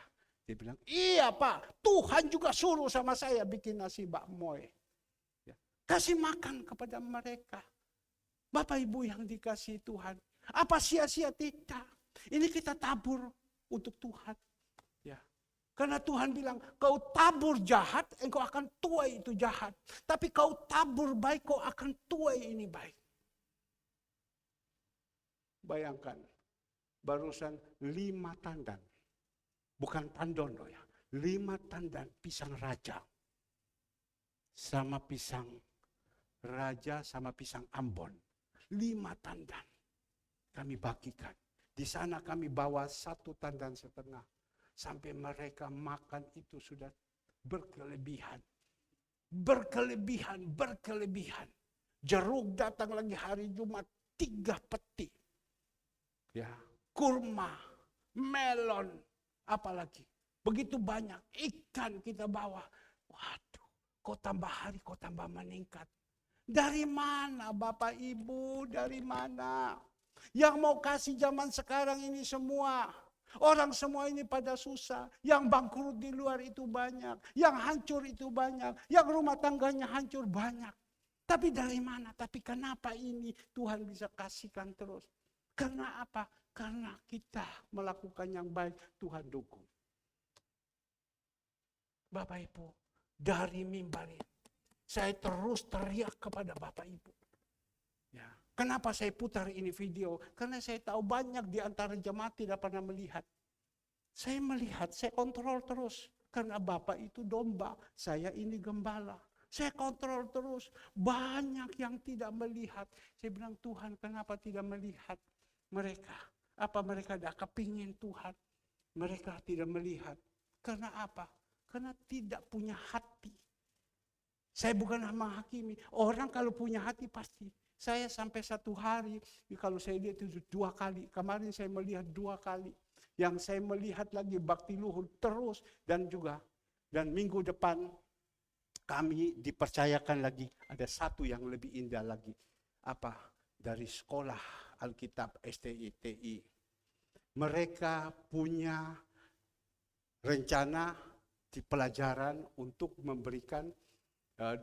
Dia bilang, iya Pak, Tuhan juga suruh sama saya bikin nasi bakmoy. Ya. Kasih makan kepada mereka. Bapak Ibu yang dikasihi Tuhan. Apa sia-sia? Tidak. Ini kita tabur untuk Tuhan. Ya. Karena Tuhan bilang, kau tabur jahat, engkau akan tuai itu jahat. Tapi kau tabur baik, kau akan tuai ini baik. Bayangkan, barusan 5 tandan. Bukan pandon loh ya. 5 tandan pisang raja. Sama pisang raja sama pisang Ambon. 5 tandan kami bagikan. Di sana kami bawa 1 tandan setengah. Sampai mereka makan itu sudah berkelebihan. Berkelebihan. Jeruk datang lagi hari Jumat 3 peti. Ya, kurma, melon, apalagi. Begitu banyak ikan kita bawa. Waduh, kok tambah hari, kok tambah meningkat. Dari mana Bapak Ibu, dari mana? Yang mau kasih zaman sekarang ini semua. Orang semua ini pada susah. Yang bangkrut di luar itu banyak. Yang hancur itu banyak. Yang rumah tangganya hancur banyak. Tapi dari mana? Tapi kenapa ini Tuhan bisa kasihkan terus? Karena apa? Karena kita melakukan yang baik, Tuhan dukung. Bapak Ibu, dari mimbar ini, saya terus teriak kepada Bapak Ibu. Ya. Kenapa saya putar ini video? Karena saya tahu banyak di antara jemaat tidak pernah melihat. Saya melihat, saya kontrol terus. Karena Bapak itu domba, saya ini gembala. Saya kontrol terus. Banyak yang tidak melihat. Saya bilang, Tuhan kenapa tidak melihat mereka? Apa mereka tidak kepingin Tuhan? Mereka tidak melihat. Karena apa? Karena tidak punya hati. Saya bukan menghakimi. Orang kalau punya hati pasti. Saya sampai 1 hari, kalau saya lihat itu 2 kali. Kemarin saya melihat 2 kali. Yang saya melihat lagi bakti luhur terus. Dan minggu depan kami dipercayakan lagi. Ada 1 yang lebih indah lagi. Apa? Dari sekolah Alkitab STI. Mereka punya rencana di pelajaran untuk memberikan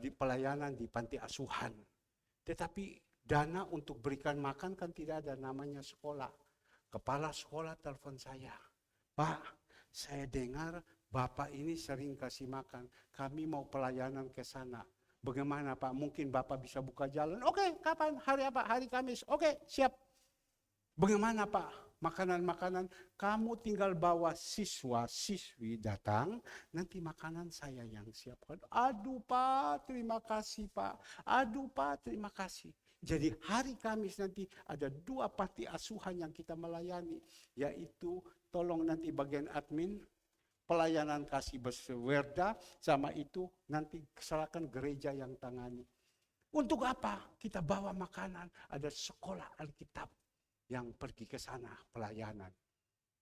di pelayanan di panti asuhan. Tetapi dana untuk berikan makan kan tidak ada, namanya sekolah. Kepala sekolah telepon saya. Pak, saya dengar Bapak ini sering kasih makan. Kami mau pelayanan ke sana. Bagaimana Pak? Mungkin Bapak bisa buka jalan. Oke, kapan? Hari apa? Hari Kamis. Oke, siap. Bagaimana Pak? Makanan-makanan, kamu tinggal bawa siswa-siswi datang, nanti makanan saya yang siapkan. Aduh Pak, terima kasih Pak. Aduh Pak, terima kasih. Jadi hari Kamis nanti ada 2 panti asuhan yang kita melayani. Yaitu tolong nanti bagian admin, pelayanan kasih berwerda, sama itu nanti serahkan gereja yang tangani. Untuk apa? Kita bawa makanan, ada sekolah Alkitab yang pergi ke sana pelayanan.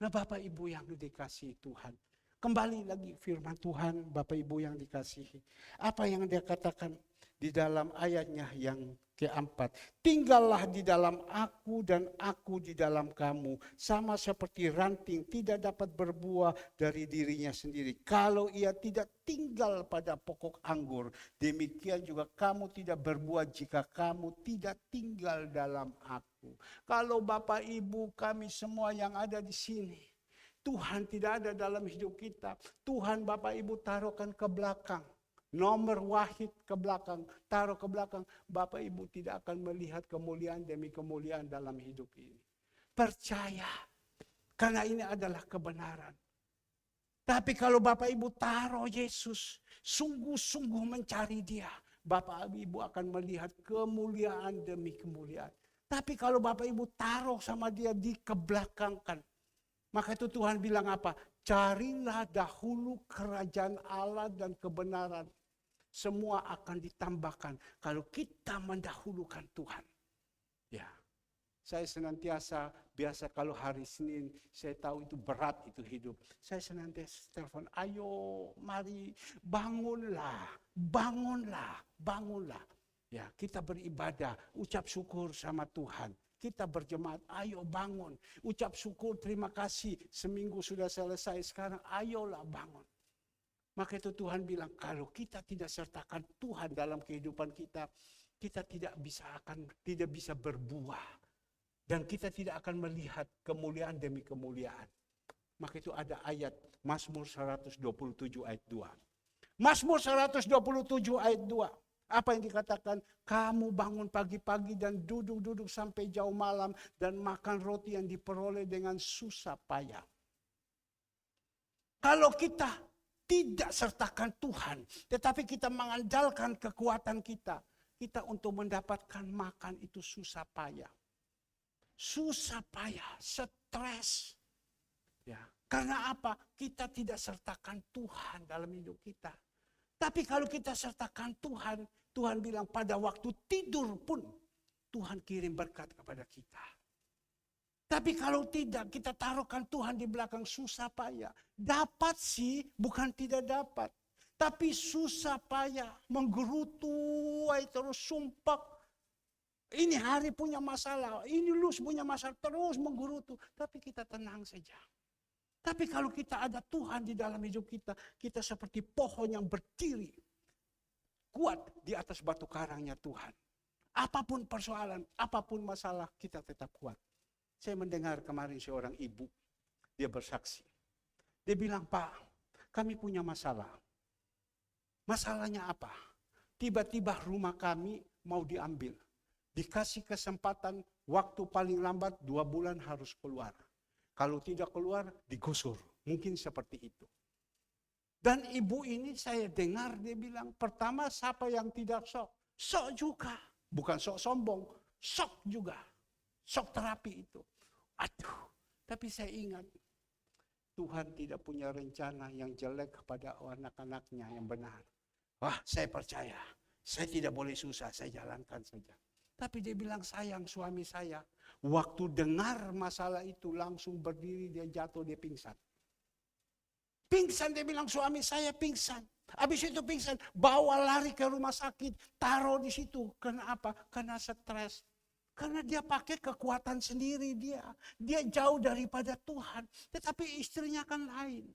Nah Bapak Ibu yang dikasihi Tuhan. Kembali lagi firman Tuhan Bapak Ibu yang dikasihi. Apa yang dia katakan di dalam ayatnya yang keempat. Tinggallah di dalam aku dan aku di dalam kamu. Sama seperti ranting tidak dapat berbuah dari dirinya sendiri. Kalau ia tidak tinggal pada pokok anggur. Demikian juga kamu tidak berbuah jika kamu tidak tinggal dalam aku. Kalau Bapak Ibu kami semua yang ada di sini. Tuhan tidak ada dalam hidup kita. Tuhan Bapak Ibu taruhkan ke belakang. Nomor wahid ke belakang, taruh ke belakang. Bapak Ibu tidak akan melihat kemuliaan demi kemuliaan dalam hidup ini. Percaya, karena ini adalah kebenaran. Tapi kalau Bapak Ibu taruh Yesus, sungguh-sungguh mencari Dia, Bapak Ibu akan melihat kemuliaan demi kemuliaan. Tapi kalau Bapak Ibu taruh sama Dia dikebelakangkan, maka itu Tuhan bilang apa? Carilah dahulu kerajaan Allah dan kebenaran. Semua akan ditambahkan kalau kita mendahulukan Tuhan. Ya, saya senantiasa, biasa kalau hari Senin, saya tahu itu berat itu hidup. Saya senantiasa telepon, ayo mari bangunlah, bangunlah, bangunlah. Ya, kita beribadah, ucap syukur sama Tuhan. kita berjemaat, ayo bangun. Ucap syukur, terima kasih, seminggu sudah selesai, sekarang ayolah bangun. Maka itu Tuhan bilang, kalau kita tidak sertakan Tuhan dalam kehidupan kita, kita tidak bisa berbuah. Dan kita tidak akan melihat kemuliaan demi kemuliaan. Maka itu ada ayat Mazmur 127 ayat 2. Mazmur 127 ayat 2. Apa yang dikatakan? Kamu bangun pagi-pagi dan duduk-duduk sampai jauh malam dan makan roti yang diperoleh dengan susah payah. Kalau kita tidak sertakan Tuhan, tetapi kita mengandalkan kekuatan kita untuk mendapatkan makan itu susah payah. Susah payah, stres. Ya, karena apa? Kita tidak sertakan Tuhan dalam hidup kita. Tapi kalau kita sertakan Tuhan, Tuhan bilang pada waktu tidur pun Tuhan kirim berkat kepada kita. Tapi kalau tidak, kita taruhkan Tuhan di belakang susah payah. Dapat sih, bukan tidak dapat. Tapi susah payah, menggerutu, terus sumpah. Ini hari punya masalah, ini lus punya masalah, terus menggerutu. Tapi kita tenang saja. Tapi kalau kita ada Tuhan di dalam hidup kita, kita seperti pohon yang berdiri. Kuat di atas batu karangnya Tuhan. Apapun persoalan, apapun masalah, kita tetap kuat. Saya mendengar kemarin seorang ibu, dia bersaksi. Dia bilang, Pak, kami punya masalah. Masalahnya apa? Tiba-tiba rumah kami mau diambil. Dikasih kesempatan waktu paling lambat 2 bulan harus keluar. Kalau tidak keluar digusur. Mungkin seperti itu. Dan ibu ini saya dengar dia bilang, pertama siapa yang tidak sok? Sok juga. Bukan sok sombong, sok juga. Sok terapi itu. Aduh, tapi saya ingat Tuhan tidak punya rencana yang jelek kepada anak-anaknya yang benar. Wah, saya percaya. Saya tidak boleh susah, saya jalankan saja. Tapi dia bilang sayang suami saya. Waktu dengar masalah itu langsung berdiri, dia jatuh, dia pingsan. Pingsan, dia bilang suami saya pingsan. Habis itu pingsan, bawa lari ke rumah sakit, taruh di situ. Karena apa? Karena stres. Karena dia pakai kekuatan sendiri dia. Dia jauh daripada Tuhan. Tetapi istrinya kan lain.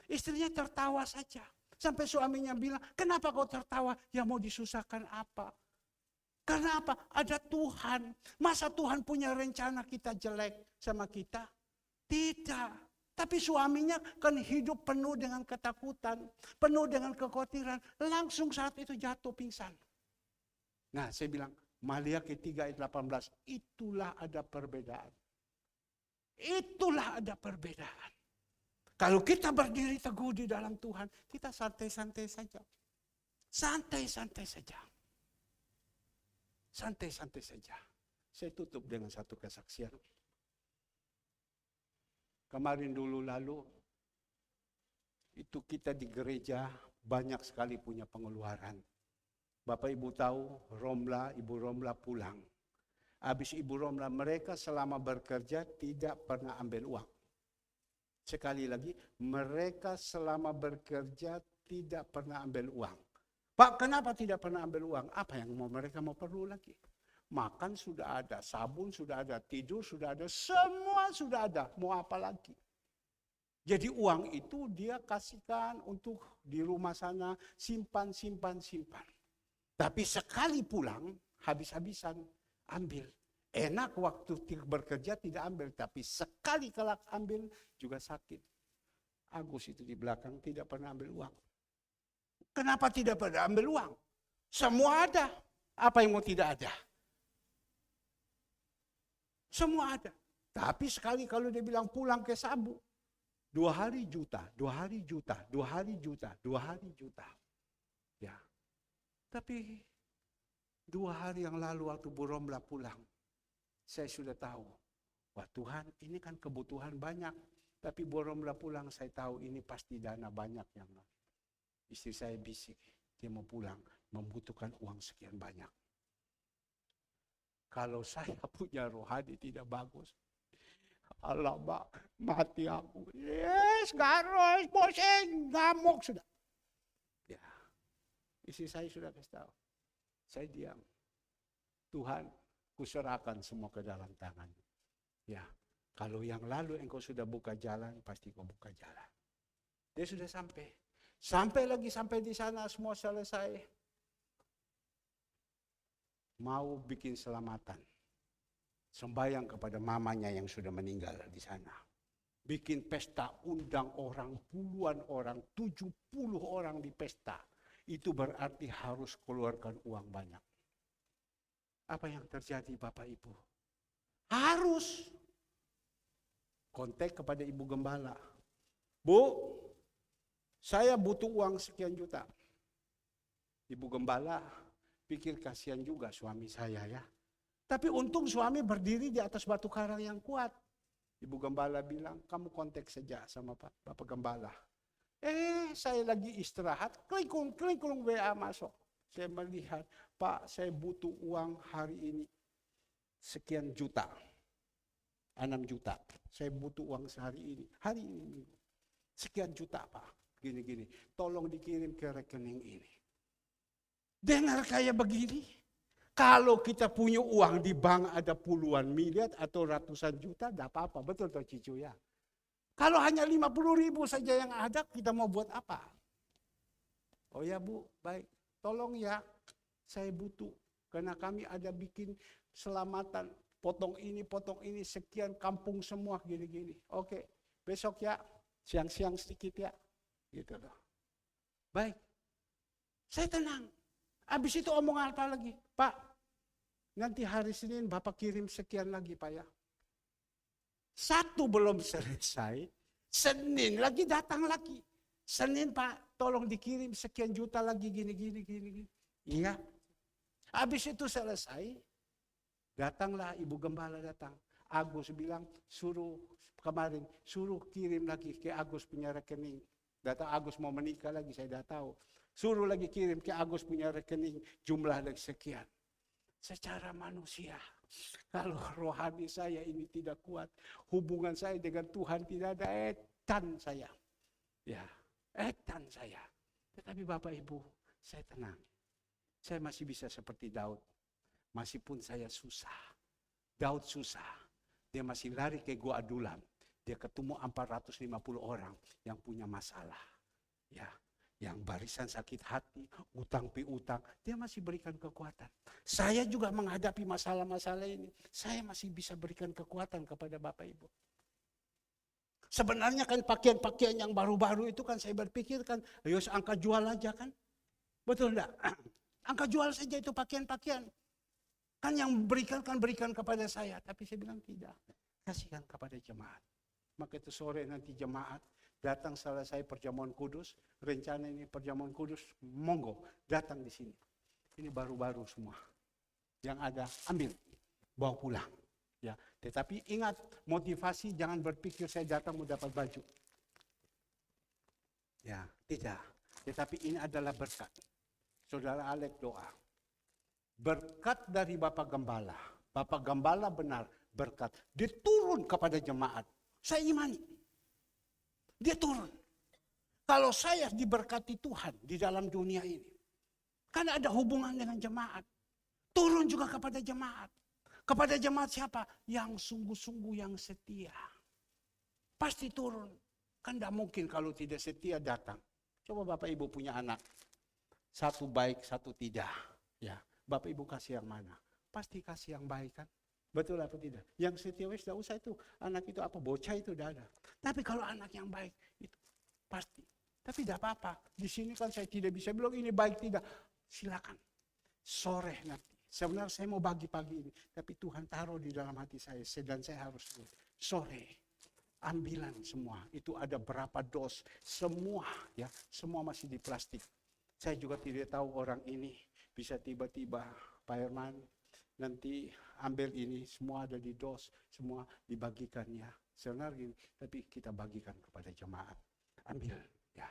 Istrinya tertawa saja. Sampai suaminya bilang, kenapa kau tertawa? Ya mau disusahkan apa? Karena apa? Ada Tuhan. Masa Tuhan punya rencana kita jelek sama kita? Tidak. Tapi suaminya kan hidup penuh dengan ketakutan, penuh dengan kekhawatiran. Langsung saat itu jatuh pingsan. Nah, saya bilang, Maliaki 3 ayat 18, itulah ada perbedaan. Itulah ada perbedaan. Kalau kita berdiri teguh di dalam Tuhan, kita santai-santai saja. Santai-santai saja. Santai-santai saja. Saya tutup dengan satu kesaksian. Kemarin dulu lalu, itu kita di gereja banyak sekali punya pengeluaran. Bapak Ibu tahu, Ibu Romla pulang. Habis Ibu Romla, mereka selama bekerja tidak pernah ambil uang. Sekali lagi, mereka selama bekerja tidak pernah ambil uang. Pak, kenapa tidak pernah ambil uang? Apa yang mereka mau perlu lagi? Makan sudah ada, sabun sudah ada, tidur sudah ada, semua sudah ada. Mau apa lagi? Jadi uang itu dia kasihkan untuk di rumah sana, simpan. Tapi sekali pulang, habis-habisan ambil. Enak waktu bekerja tidak ambil, tapi sekali kelak ambil juga sakit. Agus itu di belakang tidak pernah ambil uang. Kenapa tidak pernah ambil uang? Semua ada. Apa yang mau tidak ada? Semua ada. Tapi sekali kalau dia bilang pulang ke Sabu, 2 hari juta, 2 hari juta, 2 hari juta, 2 hari juta. Ya. Tapi 2 hari yang lalu waktu Bu Romla pulang, saya sudah tahu, wah Tuhan ini kan kebutuhan banyak. Tapi Bu Romla pulang, saya tahu ini pasti dana banyak yang istri saya bisik, dia mau pulang, membutuhkan uang sekian banyak. Kalau saya punya rohani tidak bagus, alamak, mati aku. Yes, garos, bosen, ngamuk sudah. Ya, istri saya sudah kasih tahu. Saya diam. Tuhan, kuserahkan semua ke dalam tangan. Ya, kalau yang lalu engkau sudah buka jalan, pasti kau buka jalan. Dia sudah sampai. Sampai di sana semua selesai. Mau bikin selamatan. Sembayang kepada mamanya yang sudah meninggal di sana. Bikin pesta, undang orang, puluhan orang, 70 orang di pesta. Itu berarti harus keluarkan uang banyak. Apa yang terjadi Bapak Ibu? Harus kontak kepada Ibu Gembala. Bu, saya butuh uang sekian juta. Ibu Gembala pikir kasihan juga suami saya ya. Tapi untung suami berdiri di atas batu karang yang kuat. Ibu Gembala bilang, kamu kontak saja sama Bapak Gembala. Saya lagi istirahat, klikung WA masuk. Saya melihat, Pak, saya butuh uang hari ini sekian juta. 6 juta. Saya butuh uang sehari ini. Hari ini. Sekian juta, Pak. Gini-gini. Tolong dikirim ke rekening ini. Dengar kayak begini. Kalau kita punya uang di bank ada puluhan miliar atau ratusan juta, tidak apa-apa. Betul toh Cicu ya? Kalau hanya 50.000 saja yang ada, kita mau buat apa? Oh ya Bu, baik. Tolong ya, saya butuh. Karena kami ada bikin selamatan. Potong ini, sekian kampung semua, gini-gini. Oke, besok ya, siang-siang sedikit ya. Gitu loh. Baik, saya tenang. Habis itu omongan apa lagi? Pak, nanti hari Senin Bapak kirim sekian lagi Pak ya. Satu belum selesai, Senin lagi datang lagi. Senin Pak, tolong dikirim sekian juta lagi gini. Iya. Habis itu selesai, datanglah Ibu Gembala datang. Agus bilang suruh kirim lagi ke Agus punya rekening. Datang Agus mau menikah lagi, saya dah tahu. Suruh lagi kirim ke Agus punya rekening jumlah lagi sekian. Secara manusia, kalau rohani saya ini tidak kuat, hubungan saya dengan Tuhan tidak ada, etan saya. Ya, etan saya. Tetapi Bapak Ibu, saya tenang. Saya masih bisa seperti Daud. Meskipun saya susah. Daud susah. Dia masih lari ke Gua Adulam. Dia ketemu 450 orang yang punya masalah. Ya, yang barisan sakit hati, utang piutang, dia masih berikan kekuatan. Saya juga menghadapi masalah-masalah ini, saya masih bisa berikan kekuatan kepada Bapak Ibu. Sebenarnya kan pakaian-pakaian yang baru-baru itu kan saya berpikirkan, ayo angka jual aja kan. Betul enggak? Angka jual saja itu pakaian-pakaian. Kan yang berikan kepada saya, tapi saya bilang tidak. Kasihkan kepada jemaat. Maka itu sore nanti jemaat datang selesai perjamuan kudus, rencana ini perjamuan kudus, monggo datang di sini. Ini baru-baru semua. Yang ada ambil, bawa pulang. Ya, tetapi ingat motivasi, jangan berpikir saya datang mau dapat baju. Ya, tidak. Tetapi ini adalah berkat. Saudara Alek doa. Berkat dari Bapak Gembala. Bapak Gembala benar berkat. Dia turun kepada jemaat. Saya imani. Dia turun. Kalau saya diberkati Tuhan di dalam dunia ini. Karena ada hubungan dengan jemaat. Turun juga kepada jemaat. Kepada jemaat siapa? Yang sungguh-sungguh yang setia. Pasti turun. Kan tidak mungkin kalau tidak setia datang. Coba Bapak Ibu punya anak. Satu baik, satu tidak. Ya, Bapak Ibu kasih yang mana? Pasti kasih yang baik kan? Betul apa tidak? Yang setia wes tidak usah itu. Anak itu apa? Bocah itu tidak ada. Tapi kalau anak yang baik, itu pasti. Tapi tidak apa-apa. Di sini kan saya tidak bisa bilang ini baik tidak. Silakan. Sore nanti. Sebenarnya saya mau bagi pagi ini. Tapi Tuhan taruh di dalam hati saya. Dan saya harus sore. Ambilan semua. Itu ada berapa dos. Semua ya. Semua masih di plastik. Saya juga tidak tahu orang ini bisa tiba-tiba Pak Herman nanti ambil ini, semua ada di dos, semua dibagikan ya. Sebenarnya gini, tapi kita bagikan kepada jemaat. Ambil ya.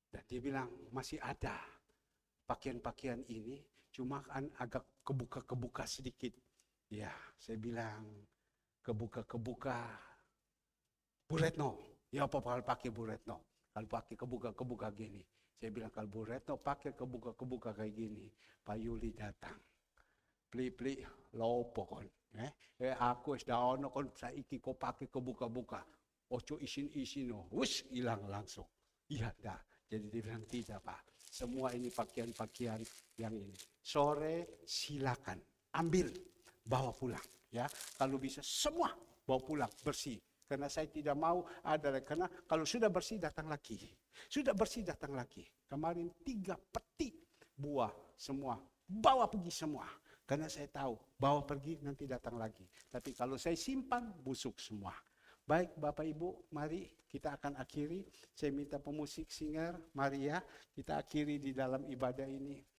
Dan dia bilang masih ada pakaian-pakaian ini, cuma kan agak kebuka-kebuka sedikit. Ya, saya bilang kebuka-kebuka. Bu Retno, ya apa kalau pakai Bu Retno? Kalau pakai kebuka-kebuka gini. Saya bilang kalau Bu Retno pakai kebuka-kebuka kayak gini, Pak Yuli datang. pli-pli lopo kon. Aku wis dah ono kon saiki kau pakai kebuka-buka. Ojo isin-isin wis hilang langsung. Iya dah. Jadi dia bilang tidak Pak. Semua ini pakaian-pakaian yang ini. Sore silakan ambil, bawa pulang. Ya, kalau bisa semua bawa pulang bersih. Karena saya tidak mau ada, karena kalau sudah bersih datang lagi. Sudah bersih datang lagi. Kemarin 3 peti buah semua, bawa pergi semua. Karena saya tahu, bawa pergi nanti datang lagi. Tapi kalau saya simpan, busuk semua. Baik Bapak Ibu, mari kita akan akhiri. Saya minta pemusik singer, mari ya, kita akhiri di dalam ibadah ini.